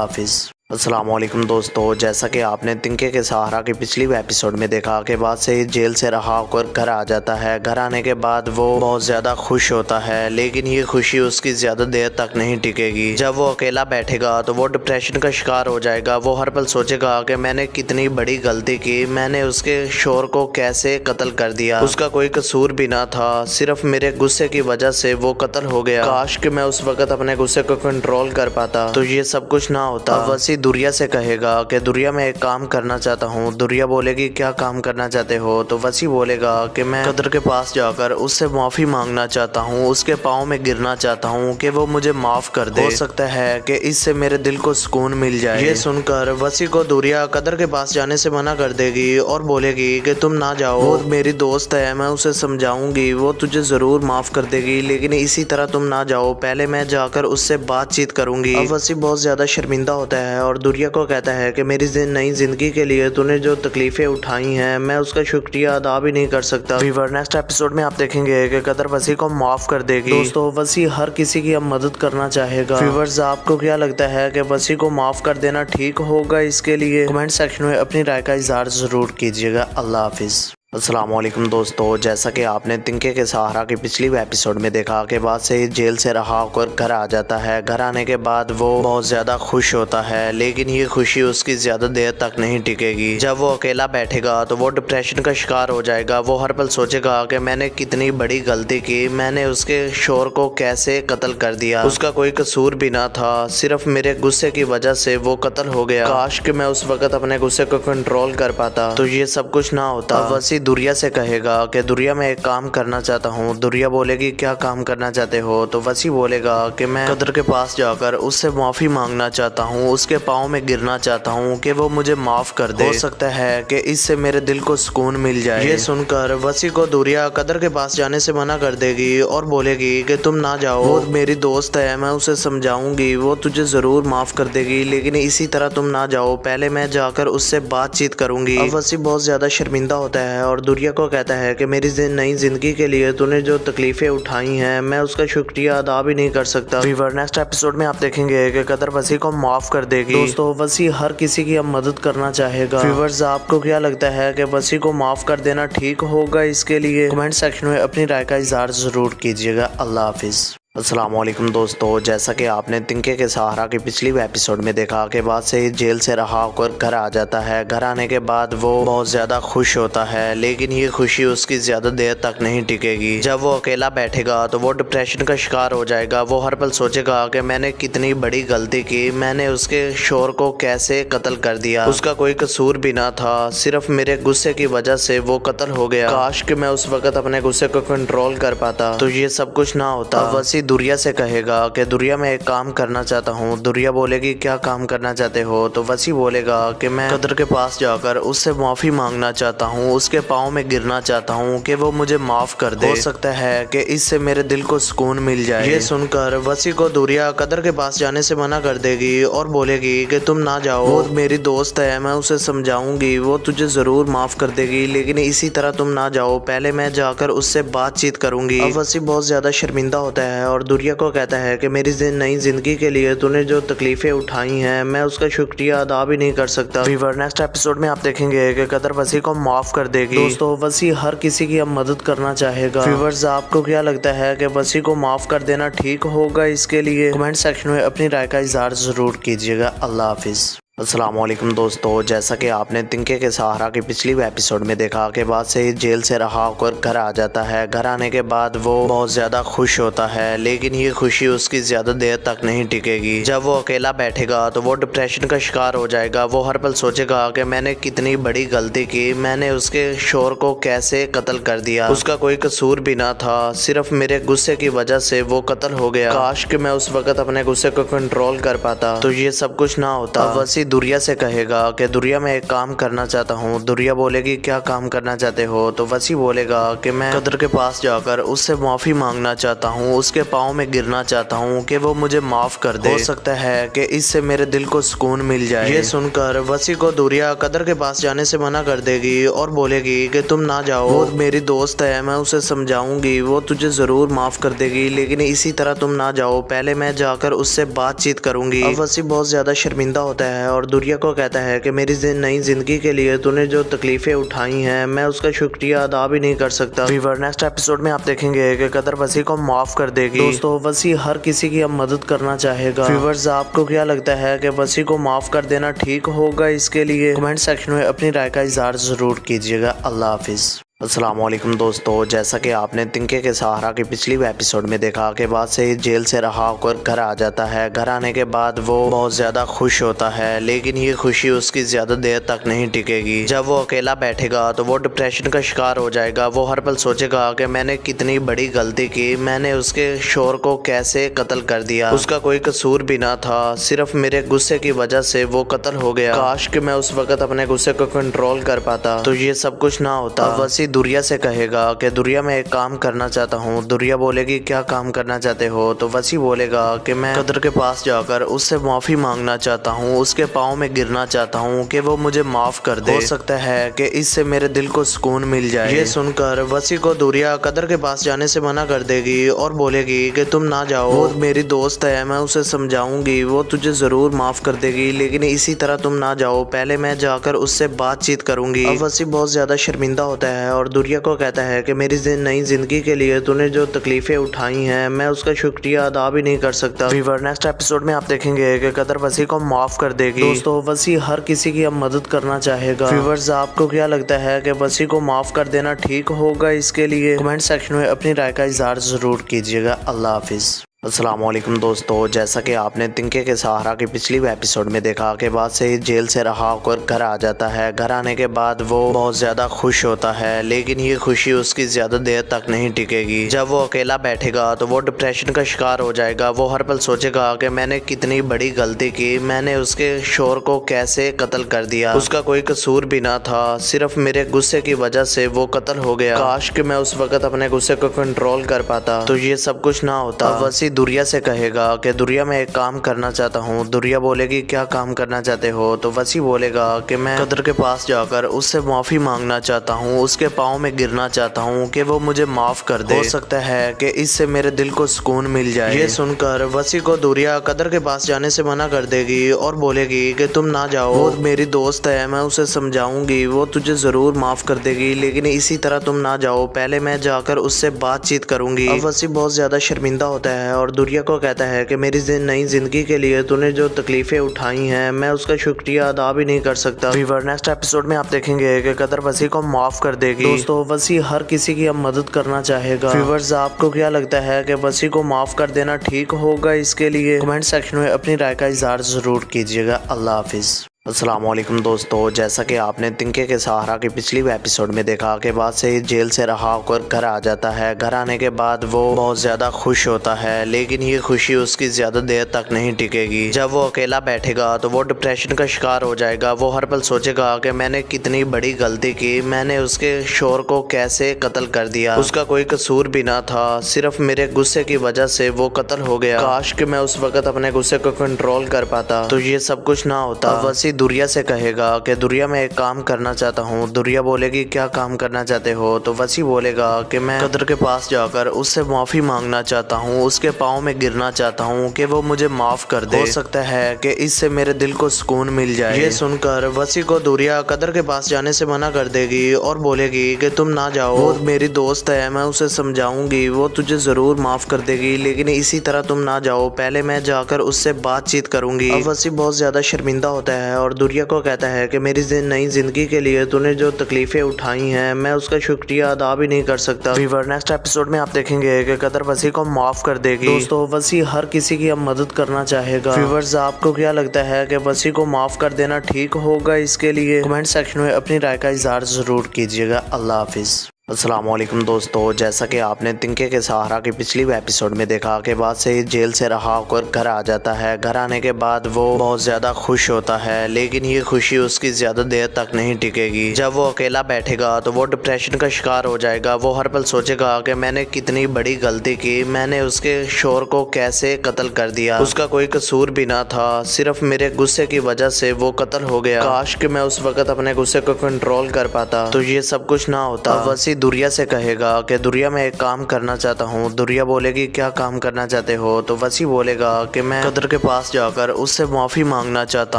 हाफिज़। अस्सलामुअलैकुम दोस्तों, जैसा कि आपने तिनके के सहारा के पिछली एपिसोड में देखा कि बाद से जेल से रहा होकर घर आ जाता है। घर आने के बाद वो बहुत ज़्यादा खुश होता है, लेकिन ये खुशी उसकी ज़्यादा देर तक नहीं टिकेगी। जब वो अकेला बैठेगा तो वो डिप्रेशन का शिकार हो जाएगा। वो हर पल सोचेगा कि मैंने कितनी बड़ी गलती की, मैंने उसके शोहर को कैसे कत्ल कर दिया, उसका कोई कसूर भी ना था, सिर्फ मेरे गुस्से की वजह से वो कत्ल हो गया। काश कि मैं उस वक्त अपने गुस्से को कंट्रोल कर पाता तो ये सब कुछ ना होता। वसी दुरिया से कहेगा कि दुरिया मैं एक काम करना चाहता हूँ। दुरिया बोलेगी क्या काम करना चाहते हो? तो वसी बोलेगा कि मैं कदर के पास जाकर उससे माफ़ी मांगना चाहता हूँ, उसके पाँव में गिरना चाहता हूँ कि वो मुझे माफ़ कर दे। हो सकता है कि इससे मेरे दिल को सुकून मिल जाए। ये सुनकर वसी को दुरिया कदर के पास जाने से मना कर देगी और बोलेगी कि तुम ना जाओ, वो मेरी दोस्त है, मैं उसे समझाऊंगी, वो तुझे ज़रूर माफ़ कर देगी, लेकिन इसी तरह तुम ना जाओ, पहले मैं जाकर उससे बातचीत करूंगी। अब वसी बहुत ज़्यादा शर्मिंदा होता है और दुरिया को कहता है कि मेरी नई ज़िंदगी के लिए तूने जो तकलीफ़ें उठाई हैं मैं उसका शुक्रिया अदा भी नहीं कर सकता। व्यूअर नेक्स्ट एपिसोड में आप देखेंगे कि कदर वसी को माफ़ कर देगी। दोस्तों वसी हर किसी की अब मदद करना चाहेगा। व्यूअर्स आपको क्या लगता है कि वसी को माफ़ कर देना ठीक होगा? इसके लिए कमेंट सेक्शन में अपनी राय का इजहार ज़रूर कीजिएगा। अल्लाह हाफिज़। अस्सलामुअलैकुम दोस्तों, जैसा कि आपने तिनके के सहारा के पिछली एपिसोड में देखा कि बाद से जेल से रहा होकर घर आ जाता है। घर आने के बाद वो बहुत ज़्यादा खुश होता है, लेकिन ये खुशी उसकी ज़्यादा देर तक नहीं टिकेगी। जब वो अकेला बैठेगा तो वो डिप्रेशन का शिकार हो जाएगा। वो हर पल सोचेगा कि मैंने कितनी बड़ी गलती की, मैंने उसके शोहर को कैसे कत्ल कर दिया, उसका कोई कसूर भी ना था, सिर्फ मेरे गुस्से की वजह से वो कत्ल हो गया। काश कि मैं उस वक्त अपने गुस्से को कंट्रोल कर पाता तो ये सब कुछ ना होता। वसी दुरिया से कहेगा कि दुरिया मैं एक काम करना चाहता हूँ। दुरिया बोलेगी क्या काम करना चाहते हो? तो वसी बोलेगा कि मैं कदर के पास जाकर उससे माफ़ी मांगना चाहता हूँ, उसके पाँव में गिरना चाहता हूँ कि वो मुझे माफ़ कर दे। हो सकता है कि इससे मेरे दिल को सुकून मिल जाए। ये सुनकर वसी को दुरिया कदर के पास जाने से मना कर देगी और बोलेगी कि तुम ना जाओ, वो मेरी दोस्त है, मैं उसे समझाऊंगी, वो तुझे ज़रूर माफ़ कर देगी, लेकिन इसी तरह तुम ना जाओ, पहले मैं जाकर उससे बातचीत करूंगी। अब वसी बहुत ज़्यादा शर्मिंदा होता है और दुरिया को कहता है कि मेरी नई ज़िंदगी के लिए तूने जो तकलीफ़ें उठाई हैं मैं उसका शुक्रिया अदा भी नहीं कर सकता। व्यूअर नेक्स्ट एपिसोड में आप देखेंगे कि कदर वसी को माफ़ कर देगी। दोस्तों वसी हर किसी की अब मदद करना चाहेगा। व्यूअर्स आपको क्या लगता है कि वसी को माफ़ कर देना ठीक होगा? इसके लिए कमेंट सेक्शन में अपनी राय का इजहार ज़रूर कीजिएगा। अल्लाह हाफिज़। अस्सलामुअलैकुम दोस्तों, जैसा कि आपने तिनके के सहारा के पिछली एपिसोड में देखा कि बाद से जेल से रहा होकर घर आ जाता है। घर आने के बाद वो बहुत ज़्यादा खुश होता है, लेकिन ये खुशी उसकी ज़्यादा देर तक नहीं टिकेगी। जब वो अकेला बैठेगा तो वो डिप्रेशन का शिकार हो जाएगा। वो हर पल सोचेगा कि मैंने कितनी बड़ी गलती की, मैंने उसके शोहर को कैसे कत्ल कर दिया, उसका कोई कसूर भी ना था, सिर्फ मेरे गुस्से की वजह से वो कत्ल हो गया। काश कि मैं उस वक्त अपने गुस्से को कंट्रोल कर पाता तो ये सब कुछ ना होता। वसी दुरिया से कहेगा कि दुरिया मैं एक काम करना चाहता हूँ। दुरिया बोलेगी क्या काम करना चाहते हो? तो वसी बोलेगा कि मैं कदर के पास जाकर उससे माफ़ी मांगना चाहता हूँ, उसके पाँव में गिरना चाहता हूँ कि वो मुझे माफ़ कर दे। हो सकता है कि इससे मेरे दिल को सुकून मिल जाए। ये सुनकर वसी को दुरिया कदर के पास जाने से मना कर देगी और बोलेगी कि तुम ना जाओ, वो मेरी दोस्त है, मैं उसे समझाऊंगी, वो तुझे ज़रूर माफ़ कर देगी, लेकिन इसी तरह तुम ना जाओ, पहले मैं जाकर उससे बातचीत करूंगी। अब वसी बहुत ज़्यादा शर्मिंदा होता है और दुरिया को कहता है कि मेरी नई ज़िंदगी के लिए तूने जो तकलीफ़ें उठाई हैं मैं उसका शुक्रिया अदा भी नहीं कर सकता। व्यूअर नेक्स्ट एपिसोड में आप देखेंगे कि कदर वसी को माफ़ कर देगी। दोस्तों वसी हर किसी की अब मदद करना चाहेगा। व्यूअर्स आपको क्या लगता है कि वसी को माफ़ कर देना ठीक होगा? इसके लिए कमेंट सेक्शन में अपनी राय का इजहार ज़रूर कीजिएगा। अल्लाह हाफिज़। अस्सलामुअलैकुम दोस्तों, जैसा कि आपने तिनके के सहारा की पिछली एपिसोड में देखा कि बाद से जेल से रहा होकर घर आ जाता है। घर आने के बाद वो बहुत ज़्यादा खुश होता है, लेकिन ये खुशी उसकी ज़्यादा देर तक नहीं टिकेगी। जब वो अकेला बैठेगा तो वो डिप्रेशन का शिकार हो जाएगा। वो हर पल सोचेगा कि मैंने कितनी बड़ी गलती की, मैंने उसके शोहर को कैसे कत्ल कर दिया, उसका कोई कसूर भी ना था, सिर्फ मेरे गुस्से की वजह से वो कत्ल हो गया। काश कि मैं उस वक्त अपने गुस्से को कंट्रोल कर पाता तो ये सब कुछ ना होता। वसी दुरिया से कहेगा कि दुरिया मैं एक काम करना चाहता हूँ। दुरिया बोलेगी क्या काम करना चाहते हो? तो वसी बोलेगा कि मैं कदर के पास जाकर उससे माफ़ी मांगना चाहता हूँ, उसके पाँव में गिरना चाहता हूँ कि वो मुझे माफ़ कर दे। हो सकता है कि इससे मेरे दिल को सुकून मिल जाए। ये सुनकर वसी को दुरिया कदर के पास जाने से मना कर देगी और बोलेगी कि तुम ना जाओ, वो मेरी दोस्त है, मैं उसे समझाऊंगी, वो तुझे ज़रूर माफ़ कर देगी, लेकिन इसी तरह तुम ना जाओ, पहले मैं जाकर उससे बातचीत करूंगी। अब वसी बहुत ज़्यादा शर्मिंदा होता है और दुरिया को कहता है कि मेरी नई ज़िंदगी के लिए तूने जो तकलीफ़ें उठाई हैं मैं उसका शुक्रिया अदा भी नहीं कर सकता। व्यूअर, नेक्स्ट एपिसोड में आप देखेंगे कि कदर वसी को माफ़ कर देगी। दोस्तों, वसी हर किसी की अब मदद करना चाहेगा। व्यूअर्स, आपको क्या लगता है कि वसी को माफ़ कर देना ठीक होगा? इसके लिए कमेंट सेक्शन में अपनी राय का इज़हार ज़रूर कीजिएगा। अल्लाह हाफिज़। अस्सलामुअलैकुम दोस्तों, जैसा कि आपने तिनके के सहारा की पिछली एपिसोड में देखा कि बाद से जेल से रहा होकर घर आ जाता है। घर आने के बाद वो बहुत ज़्यादा खुश होता है, लेकिन ये खुशी उसकी ज़्यादा देर तक नहीं टिकेगी। जब वो अकेला बैठेगा तो वो डिप्रेशन का शिकार हो जाएगा। वो हर पल सोचेगा कि मैंने कितनी बड़ी गलती की, मैंने उसके शोहर को कैसे कत्ल कर दिया, उसका कोई कसूर भी ना था, सिर्फ मेरे गुस्से की वजह से वो कत्ल हो गया। काश कि मैं उस वक्त अपने गुस्से को कंट्रोल कर पाता तो ये सब कुछ ना होता। वसी दुरिया से कहेगा कि दुरिया मैं एक काम करना चाहता हूँ। दुरिया बोलेगी क्या काम करना चाहते हो? तो वसी बोलेगा कि मैं कदर के पास जाकर उससे माफ़ी मांगना चाहता हूँ, उसके पाँव में गिरना चाहता हूँ कि वो मुझे माफ़ कर दे। हो सकता है कि इससे मेरे दिल को सुकून मिल जाए। ये सुनकर वसी को दुरिया कदर के पास जाने से मना कर देगी और बोलेगी कि तुम ना जाओ, वो मेरी दोस्त है, मैं उसे समझाऊंगी, वो तुझे ज़रूर माफ़ कर देगी, लेकिन इसी तरह तुम ना जाओ, पहले मैं जाकर उससे बातचीत करूंगी। अब वसी बहुत ज़्यादा शर्मिंदा होता है और दुरिया को कहता है कि मेरी नई ज़िंदगी के लिए तूने जो तकलीफ़ें उठाई हैं मैं उसका शुक्रिया अदा भी नहीं कर सकता। व्यूअर, नेक्स्ट एपिसोड में आप देखेंगे कि कदर वसी को माफ़ कर देगी। दोस्तों, वसी हर किसी की अब मदद करना चाहेगा। व्यूअर्स, आपको क्या लगता है कि वसी को माफ़ कर देना ठीक होगा? इसके लिए कमेंट सेक्शन में अपनी राय का इज़हार ज़रूर कीजिएगा। अल्लाह हाफिज़। अस्सलामुअलैकुम दोस्तों, जैसा कि आपने तिनके के सहारा की पिछली एपिसोड में देखा कि बाद से जेल से रहा होकर घर आ जाता है। घर आने के बाद वो बहुत ज़्यादा खुश होता है, लेकिन ये खुशी उसकी ज़्यादा देर तक नहीं टिकेगी। जब वो अकेला बैठेगा तो वो डिप्रेशन का शिकार हो जाएगा। वो हर पल सोचेगा कि मैंने कितनी बड़ी गलती की, मैंने उसके शोहर को कैसे कत्ल कर दिया, उसका कोई कसूर भी ना था, सिर्फ मेरे गुस्से की वजह से वो कत्ल हो गया। काश कि मैं उस वक्त अपने गुस्से को कंट्रोल कर पाता तो ये सब कुछ ना होता। वसी दुरिया से कहेगा कि दुरिया मैं एक काम करना चाहता हूँ। दुरिया बोलेगी क्या काम करना चाहते हो? तो वसी बोलेगा कि मैं कदर के पास जाकर उससे माफ़ी मांगना चाहता हूँ, उसके पाँव में गिरना चाहता हूँ कि वो मुझे माफ़ कर दे। हो सकता है कि इससे मेरे दिल को सुकून मिल जाए। ये सुनकर वसी को दुरिया कदर के पास जाने से मना कर देगी और बोलेगी कि तुम ना जाओ, वो मेरी दोस्त है, मैं उसे समझाऊंगी, वो तुझे ज़रूर माफ़ कर देगी, लेकिन इसी तरह तुम ना जाओ, पहले मैं जाकर उससे बातचीत करूंगी। अब वसी बहुत ज़्यादा शर्मिंदा होता है और दुरिया को कहता है कि मेरी नई ज़िंदगी के लिए तूने जो तकलीफ़ें उठाई हैं मैं उसका शुक्रिया अदा भी नहीं कर सकता। व्यूअर, नेक्स्ट एपिसोड में आप देखेंगे कि कदर वसी को माफ़ कर देगी। दोस्तों, वसी हर किसी की अब मदद करना चाहेगा। व्यूअर्स, आपको क्या लगता है कि वसी को माफ़ कर देना ठीक होगा? इसके लिए कमेंट सेक्शन में अपनी राय का इज़हार ज़रूर कीजिएगा। अल्लाह हाफिज़। अस्सलामुअलैकुम दोस्तों, जैसा कि आपने तिनके के सहारा की पिछली एपिसोड में देखा कि बाद से जेल से रहा होकर घर आ जाता है। घर आने के बाद वो बहुत ज़्यादा खुश होता है, लेकिन ये खुशी उसकी ज़्यादा देर तक नहीं टिकेगी। जब वो अकेला बैठेगा तो वो डिप्रेशन का शिकार हो जाएगा। वो हर पल सोचेगा कि मैंने कितनी बड़ी गलती की, मैंने उसके शोहर को कैसे कत्ल कर दिया, उसका कोई कसूर भी ना था, सिर्फ मेरे गुस्से की वजह से वो कत्ल हो गया। काश कि मैं उस वक्त अपने गुस्से को कंट्रोल कर पाता तो ये सब कुछ ना होता। वसी दुरिया से कहेगा कि दुरिया मैं एक काम करना चाहता हूँ। दुरिया बोलेगी क्या काम करना चाहते हो? तो वसी बोलेगा कि मैं कदर के पास जाकर उससे माफ़ी मांगना चाहता हूँ, उसके पाँव में गिरना चाहता हूँ कि वो मुझे माफ़ कर दे। हो सकता है कि इससे मेरे दिल को सुकून मिल जाए। ये सुनकर वसी को दुरिया कदर के पास जाने से मना कर देगी और बोलेगी कि तुम ना जाओ, वो मेरी दोस्त है, मैं उसे समझाऊंगी, वो तुझे ज़रूर माफ़ कर देगी, लेकिन इसी तरह तुम ना जाओ, पहले मैं जाकर उससे बातचीत करूंगी। अब वसी बहुत ज़्यादा शर्मिंदा होता है और दुरिया को कहता है कि मेरी नई जिंदगी के लिए तूने जो तकलीफें उठाई हैं मैं उसका शुक्रिया अदा भी नहीं कर सकता। व्यूअर नेक्स्ट एपिसोड में आप देखेंगे कि कदर वसी को माफ कर देगी। दोस्तों वसी हर किसी की अब मदद करना चाहेगा। व्यूअर्स आपको क्या लगता है कि वसी को माफ कर देना ठीक होगा? इसके लिए कमेंट सेक्शन में अपनी राय का इजहार जरूर कीजिएगा। अल्लाह हाफिज। अस्सलाम वालेकुम दोस्तों, जैसा कि आपने तिनके के सहारा के पिछली एपिसोड में देखा कि बाद से जेल से रहा होकर घर आ जाता है। घर आने के बाद वो बहुत ज़्यादा खुश होता है, लेकिन ये खुशी उसकी ज़्यादा देर तक नहीं टिकेगी। जब वो अकेला बैठेगा तो वो डिप्रेशन का शिकार हो जाएगा। वो हर पल सोचेगा कि मैंने कितनी बड़ी गलती की, मैंने उसके शोर को कैसे कत्ल कर दिया, उसका कोई कसूर भी ना था, सिर्फ मेरे गुस्से की वजह से वो कत्ल हो गया। काश कि मैं उस वक्त अपने गुस्से को कंट्रोल कर पाता तो ये सब कुछ ना होता। वसी दुरिया से कहेगा कि दुरिया मैं एक काम करना चाहता हूँ। दुरिया बोलेगी क्या काम करना चाहते हो? तो वसी बोलेगा कि मैं कदर के पास जाकर उससे माफ़ी मांगना चाहता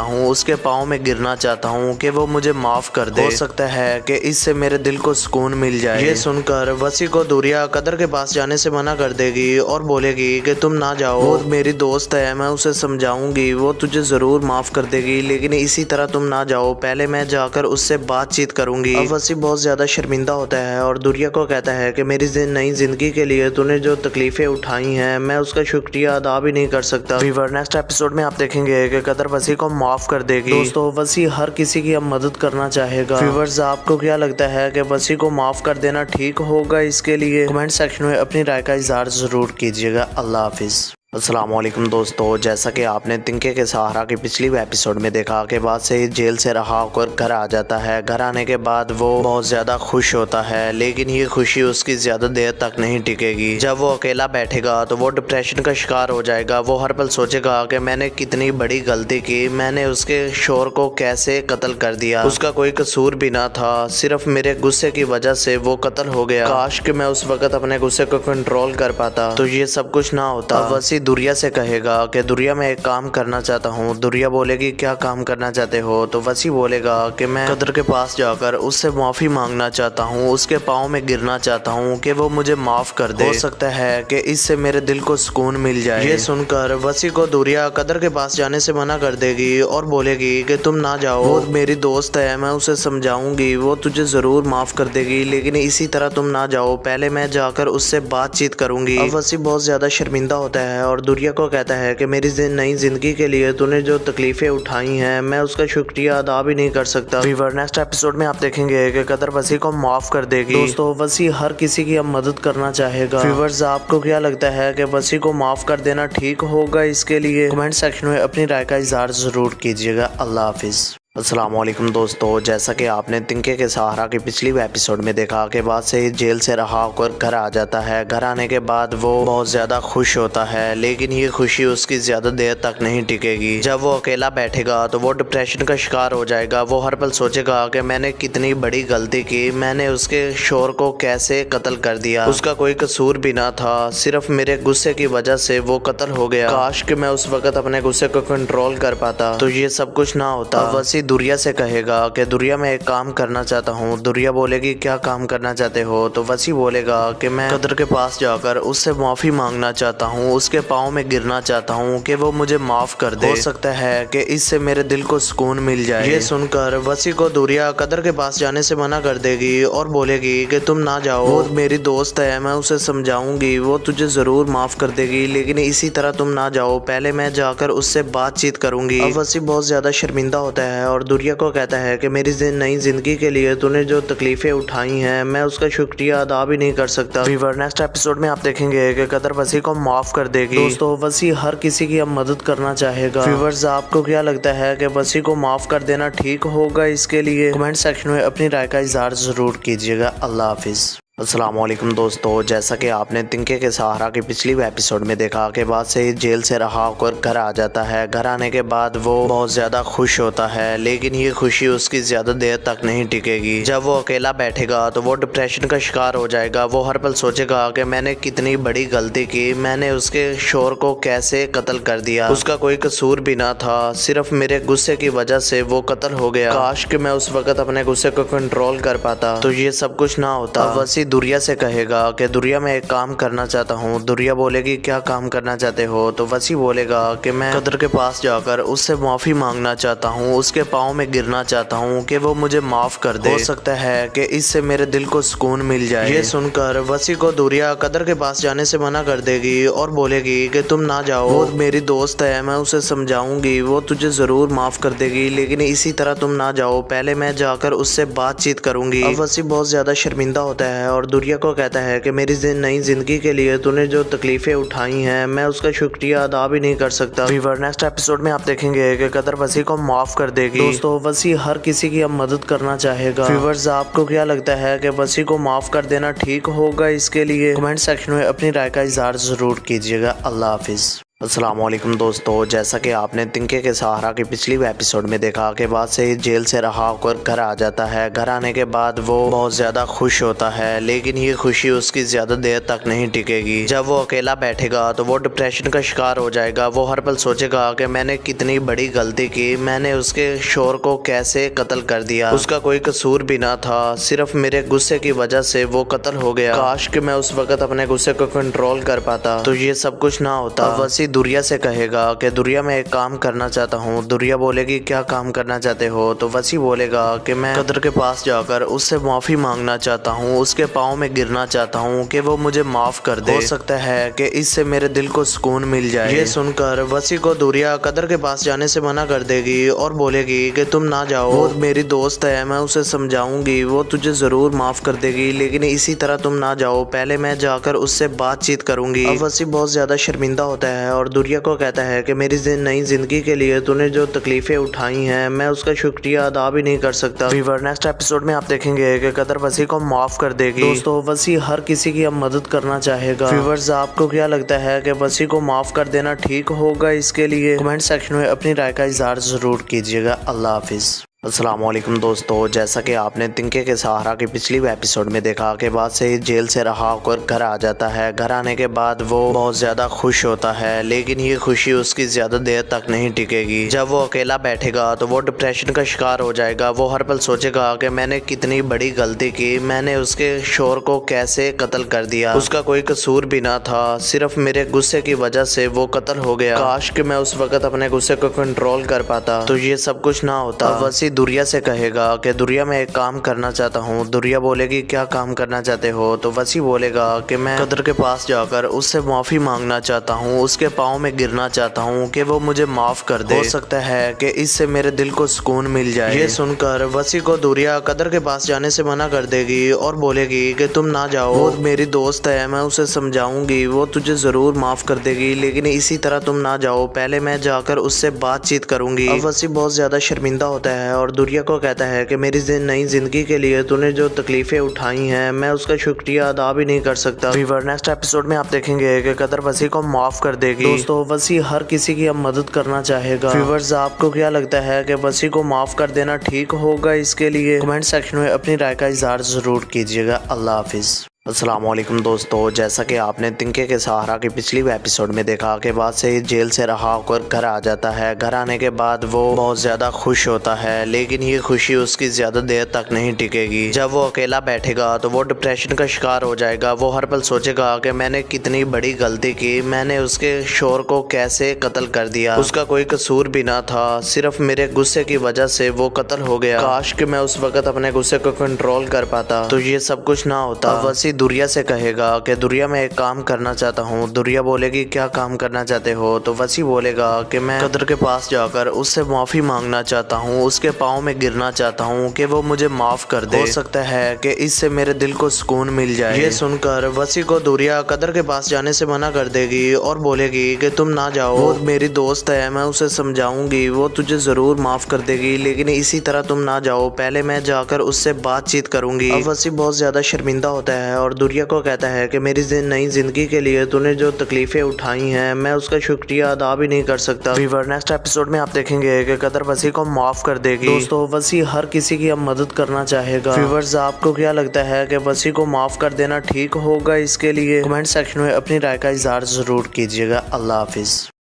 हूँ, उसके पाँव में गिरना चाहता हूँ कि वो मुझे माफ़ कर दे। हो सकता है कि इससे मेरे दिल को सुकून मिल जाए। ये सुनकर वसी को दुरिया कदर के पास जाने से मना कर देगी और बोलेगी कि तुम ना जाओ, वो मेरी दोस्त है, मैं उसे समझाऊंगी, वो तुझे ज़रूर माफ़ कर देगी, लेकिन इसी तरह तुम ना जाओ, पहले मैं जाकर उससे बातचीत करूंगी। अब वसी बहुत ज़्यादा शर्मिंदा होता है और दुरिया को कहता है कि मेरी नई जिंदगी के लिए तूने जो तकलीफें उठाई हैं मैं उसका शुक्रिया अदा भी नहीं कर सकता। व्यूअर नेक्स्ट एपिसोड में आप देखेंगे कि कदर वसी को माफ कर देगी। दोस्तों वसी हर किसी की अब मदद करना चाहेगा। व्यूअर्स आपको क्या लगता है कि वसी को माफ कर देना ठीक होगा? इसके लिए कमेंट सेक्शन में अपनी राय का इजहार जरूर कीजिएगा। अल्लाह हाफिज। अस्सलाम वालेकुम दोस्तों, जैसा कि आपने तिनके के सहारा के पिछली एपिसोड में देखा कि बाद से जेल से रहा होकर घर आ जाता है। घर आने के बाद वो बहुत ज़्यादा खुश होता है, लेकिन ये खुशी उसकी ज़्यादा देर तक नहीं टिकेगी। जब वो अकेला बैठेगा तो वो डिप्रेशन का शिकार हो जाएगा। वो हर पल सोचेगा कि मैंने कितनी बड़ी गलती की, मैंने उसके शोर को कैसे कत्ल कर दिया, उसका कोई कसूर भी ना था, सिर्फ मेरे गुस्से की वजह से वो कत्ल हो गया। काश कि मैं उस वक्त अपने गुस्से को कंट्रोल कर पाता तो ये सब कुछ ना होता। वसी दुरिया से कहेगा कि दुरिया मैं एक काम करना चाहता हूँ। दुरिया बोलेगी क्या काम करना चाहते हो? तो वसी बोलेगा कि मैं कदर के पास जाकर उससे माफ़ी मांगना चाहता हूँ, उसके पाँव में गिरना चाहता हूँ कि वो मुझे माफ़ कर दे। हो सकता है कि इससे मेरे दिल को सुकून मिल जाए। ये सुनकर वसी को दुरिया कदर के पास जाने से मना कर देगी और बोलेगी कि तुम ना जाओ, वो मेरी दोस्त है, मैं उसे समझाऊंगी, वो तुझे ज़रूर माफ़ कर देगी, लेकिन इसी तरह तुम ना जाओ, पहले मैं जाकर उससे बातचीत करूंगी। अब वसी बहुत ज़्यादा शर्मिंदा होता है और दुरिया को कहता है कि मेरी नई जिंदगी के लिए तूने जो तकलीफें उठाई हैं मैं उसका शुक्रिया अदा भी नहीं कर सकता। व्यूअर नेक्स्ट एपिसोड में आप देखेंगे कि कदर वसी को माफ कर देगी। दोस्तों वसी हर किसी की अब मदद करना चाहेगा। व्यूअर्स आपको क्या लगता है कि वसी को माफ कर देना ठीक होगा? इसके लिए कमेंट सेक्शन में अपनी राय का इजहार जरूर कीजिएगा। अल्लाह हाफिज। अस्सलाम वालेकुम दोस्तों, जैसा कि आपने तिनके के सहारा के पिछली एपिसोड में देखा कि बाद से जेल से रहा होकर घर आ जाता है। घर आने के बाद वो बहुत ज़्यादा खुश होता है, लेकिन ये खुशी उसकी ज़्यादा देर तक नहीं टिकेगी। जब वो अकेला बैठेगा तो वो डिप्रेशन का शिकार हो जाएगा। वो हर पल सोचेगा कि मैंने कितनी बड़ी गलती की, मैंने उसके शोर को कैसे कत्ल कर दिया, उसका कोई कसूर भी ना था, सिर्फ मेरे गुस्से की वजह से वो कत्ल हो गया। काश कि मैं उस वक्त अपने गुस्से को कंट्रोल कर पाता तो ये सब कुछ ना होता। वसी दुरिया से कहेगा कि दुरिया मैं एक काम करना चाहता हूँ। दुरिया बोलेगी क्या काम करना चाहते हो? तो वसी बोलेगा कि मैं कदर के पास जाकर उससे माफ़ी मांगना चाहता हूँ, उसके पाँव में गिरना चाहता हूँ कि वो मुझे माफ़ कर दे। हो सकता है कि इससे मेरे दिल को सुकून मिल जाए। ये सुनकर वसी को दुरिया कदर के पास जाने से मना कर देगी और बोलेगी कि तुम ना जाओ, वो मेरी दोस्त है, मैं उसे समझाऊंगी, वो तुझे ज़रूर माफ़ कर देगी, लेकिन इसी तरह तुम ना जाओ, पहले मैं जाकर उससे बातचीत करूंगी। अब वसी बहुत ज़्यादा शर्मिंदा होता है और दुरिया को कहता है कि मेरी नई जिंदगी के लिए तूने जो तकलीफें उठाई हैं मैं उसका शुक्रिया अदा भी नहीं कर सकता। व्यूअर नेक्स्ट एपिसोड में आप देखेंगे कि कदर वसी को माफ कर देगी। दोस्तों वसी हर किसी की अब मदद करना चाहेगा। व्यूअर्स आपको क्या लगता है कि वसी को माफ कर देना ठीक होगा? इसके लिए कमेंट सेक्शन में अपनी राय का इजहार जरूर कीजिएगा। अल्लाह हाफिज। अस्सलाम वालेकुम दोस्तों, जैसा कि आपने तिनके के सहारा के पिछली एपिसोड में देखा कि बाद से जेल से रहा होकर घर आ जाता है। घर आने के बाद वो बहुत ज़्यादा खुश होता है, लेकिन ये खुशी उसकी ज़्यादा देर तक नहीं टिकेगी। जब वो अकेला बैठेगा तो वो डिप्रेशन का शिकार हो जाएगा। वो हर पल सोचेगा कि मैंने कितनी बड़ी गलती की, मैंने उसके शोर को कैसे कत्ल कर दिया, उसका कोई कसूर भी ना था, सिर्फ मेरे गुस्से की वजह से वो कत्ल हो गया। काश कि मैं उस वक्त अपने गुस्से को कंट्रोल कर पाता तो ये सब कुछ ना होता। वसी वसी दुरिया से कहेगा कि दुरिया मैं एक काम करना चाहता हूँ। दुरिया बोलेगी क्या काम करना चाहते हो? तो वसी बोलेगा कि मैं कदर के पास जाकर उससे माफ़ी मांगना चाहता हूँ, उसके पाँव में गिरना चाहता हूँ कि वो मुझे माफ़ कर दे। हो सकता है कि इससे मेरे दिल को सुकून मिल जाए। ये सुनकर वसी को दुरिया कदर के पास जाने से मना कर देगी और बोलेगी कि तुम ना जाओ, वो मेरी दोस्त है, मैं उसे समझाऊंगी, वो तुझे ज़रूर माफ़ कर देगी, लेकिन इसी तरह तुम ना जाओ, पहले मैं जाकर उससे बातचीत करूंगी। अब वसी बहुत ज़्यादा शर्मिंदा होता है और दुरिया को कहता है कि मेरी नई ज़िंदगी के लिए तूने जो तकलीफ़ें उठाई हैं, मैं उसका शुक्रिया अदा भी नहीं कर सकता। व्यूअर, नेक्स्ट एपिसोड में आप देखेंगे कि कदर वसी को माफ़ कर देगी। दोस्तों, वसी हर किसी की अब मदद करना चाहेगा। व्यूअर्स, आपको क्या लगता है कि वसी को माफ़ कर देना ठीक होगा? इसके लिए कमेंट सेक्शन में अपनी राय का इज़हार ज़रूर कीजिएगा। अल्लाह हाफिज़। अस्सलाम वालेकुम दोस्तों, जैसा कि आपने तिनके के सहारा के पिछली एपिसोड में देखा कि बाद से जेल से रहा होकर घर आ जाता है। घर आने के बाद वो बहुत ज़्यादा खुश होता है, लेकिन ये खुशी उसकी ज़्यादा देर तक नहीं टिकेगी। जब वो अकेला बैठेगा तो वो डिप्रेशन का शिकार हो जाएगा। वो हर पल सोचेगा कि मैंने कितनी बड़ी गलती की, मैंने उसके शोर को कैसे कत्ल कर दिया, उसका कोई कसूर भी ना था, सिर्फ मेरे गुस्से की वजह से वो कत्ल हो गया। काश कि मैं उस वक्त अपने गुस्से को कंट्रोल कर पाता तो ये सब कुछ ना होता। वसी दुरिया से कहेगा कि दुरिया मैं एक काम करना चाहता हूँ। दुरिया बोलेगी क्या काम करना चाहते हो? तो वसी बोलेगा कि मैं कदर के पास जाकर उससे माफ़ी मांगना चाहता हूँ, उसके पाँव में गिरना चाहता हूँ कि वो मुझे माफ़ कर दे। हो सकता है कि इससे मेरे दिल को सुकून मिल जाए। ये सुनकर वसी को दुरिया कदर के पास जाने से मना कर देगी और बोलेगी कि तुम ना जाओ, वो मेरी दोस्त है, मैं उसे समझाऊंगी, वो तुझे ज़रूर माफ़ कर देगी, लेकिन इसी तरह तुम ना जाओ, पहले मैं जाकर उससे बातचीत करूंगी। अब वसी बहुत ज़्यादा शर्मिंदा होता है और दुरिया को कहता है कि मेरी नई ज़िंदगी के लिए तूने जो तकलीफ़ें उठाई हैं, मैं उसका शुक्रिया अदा भी नहीं कर सकता। व्यूअर, नेक्स्ट एपिसोड में आप देखेंगे कि कदर वसी को माफ़ कर देगी। दोस्तों, वसी हर किसी की अब मदद करना चाहेगा। व्यूअर्स, आपको क्या लगता है कि वसी को माफ़ कर देना ठीक होगा? इसके लिए कमेंट सेक्शन में अपनी राय का इज़हार ज़रूर कीजिएगा। अल्लाह हाफिज़। अस्सलाम वालेकुम दोस्तों, जैसा कि आपने तिनके के सहारा के पिछली एपिसोड में देखा कि बाद से जेल से रहा होकर घर आ जाता है। घर आने के बाद वो बहुत ज़्यादा खुश होता है, लेकिन ये खुशी उसकी ज़्यादा देर तक नहीं टिकेगी। जब वो अकेला बैठेगा तो वो डिप्रेशन का शिकार हो जाएगा। वो हर पल सोचेगा कि मैंने कितनी बड़ी गलती की, मैंने उसके शोर को कैसे कत्ल कर दिया, उसका कोई कसूर भी ना था, सिर्फ मेरे गुस्से की वजह से वो कत्ल हो गया। काश कि मैं उस वक्त अपने गुस्से को कंट्रोल कर पाता तो ये सब कुछ ना होता। वसी दुरिया से कहेगा कि दुरिया मैं एक काम करना चाहता हूँ। दुरिया बोलेगी क्या काम करना चाहते हो? तो वसी बोलेगा कि मैं कदर के पास जाकर उससे माफ़ी मांगना चाहता हूँ, उसके पाँव में गिरना चाहता हूँ कि वो मुझे माफ़ कर दे। हो सकता है कि इससे मेरे दिल को सुकून मिल जाए। ये सुनकर वसी को दुरिया कदर के पास जाने से मना कर देगी और बोलेगी कि तुम ना जाओ, वो मेरी दोस्त है, मैं उसे समझाऊंगी, वो तुझे ज़रूर माफ़ कर देगी, लेकिन इसी तरह तुम ना जाओ, पहले मैं जाकर उससे बातचीत करूंगी। अब वसी बहुत ज़्यादा शर्मिंदा होता है और दुरिया को कहता है कि मेरी नई ज़िंदगी के लिए तूने जो तकलीफ़ें उठाई हैं, मैं उसका शुक्रिया अदा भी नहीं कर सकता। व्यूअर, नेक्स्ट एपिसोड में आप देखेंगे कि कदर वसी को माफ़ कर देगी। दोस्तों, वसी हर किसी की अब मदद करना चाहेगा। व्यूअर्स, आपको क्या लगता है कि वसी को माफ़ कर देना ठीक होगा? इसके लिए कमेंट सेक्शन में अपनी राय का इज़हार ज़रूर कीजिएगा। अल्लाह हाफिज़। अस्सलाम वालेकुम दोस्तों, जैसा कि आपने तिनके के सहारा के पिछली एपिसोड में देखा कि बाद से जेल से रहा होकर घर आ जाता है। घर आने के बाद वो बहुत ज़्यादा खुश होता है, लेकिन ये खुशी उसकी ज़्यादा देर तक नहीं टिकेगी। जब वो अकेला बैठेगा तो वो डिप्रेशन का शिकार हो जाएगा। वो हर पल सोचेगा कि मैंने कितनी बड़ी गलती की, मैंने उसके शोर को कैसे कत्ल कर दिया, उसका कोई कसूर भी ना था, सिर्फ मेरे गुस्से की वजह से वो कत्ल हो गया। काश कि मैं उस वक्त अपने गुस्से को कंट्रोल कर पाता तो ये सब कुछ ना होता। वसी दुरिया से कहेगा कि दुरिया मैं एक काम करना चाहता हूँ। दुरिया बोलेगी क्या काम करना चाहते हो? तो वसी बोलेगा कि मैं कदर के पास जाकर उससे माफ़ी मांगना चाहता हूँ, उसके पाँव में गिरना चाहता हूँ कि वो मुझे माफ़ कर दे। हो सकता है कि इससे मेरे दिल को सुकून मिल जाए। ये सुनकर वसी को दुरिया कदर के पास जाने से मना कर देगी और बोलेगी कि तुम ना जाओ, वो मेरी दोस्त है, मैं उसे समझाऊंगी, वो तुझे ज़रूर माफ़ कर देगी, लेकिन इसी तरह तुम ना जाओ, पहले मैं जाकर उससे बातचीत करूंगी। अब वसी बहुत ज़्यादा शर्मिंदा होता है और दुरिया को कहता है कि मेरी नई ज़िंदगी के लिए तूने जो तकलीफ़ें उठाई हैं, मैं उसका शुक्रिया अदा भी नहीं कर सकता। व्यूअर, नेक्स्ट एपिसोड में आप देखेंगे कि कदर वसी को माफ़ कर देगी। दोस्तों, वसी हर किसी की अब मदद करना चाहेगा। व्यूअर्स, आपको क्या लगता है कि वसी को माफ़ कर देना ठीक होगा? इसके लिए कमेंट सेक्शन में अपनी राय का इज़हार ज़रूर कीजिएगा। अल्लाह हाफिज़।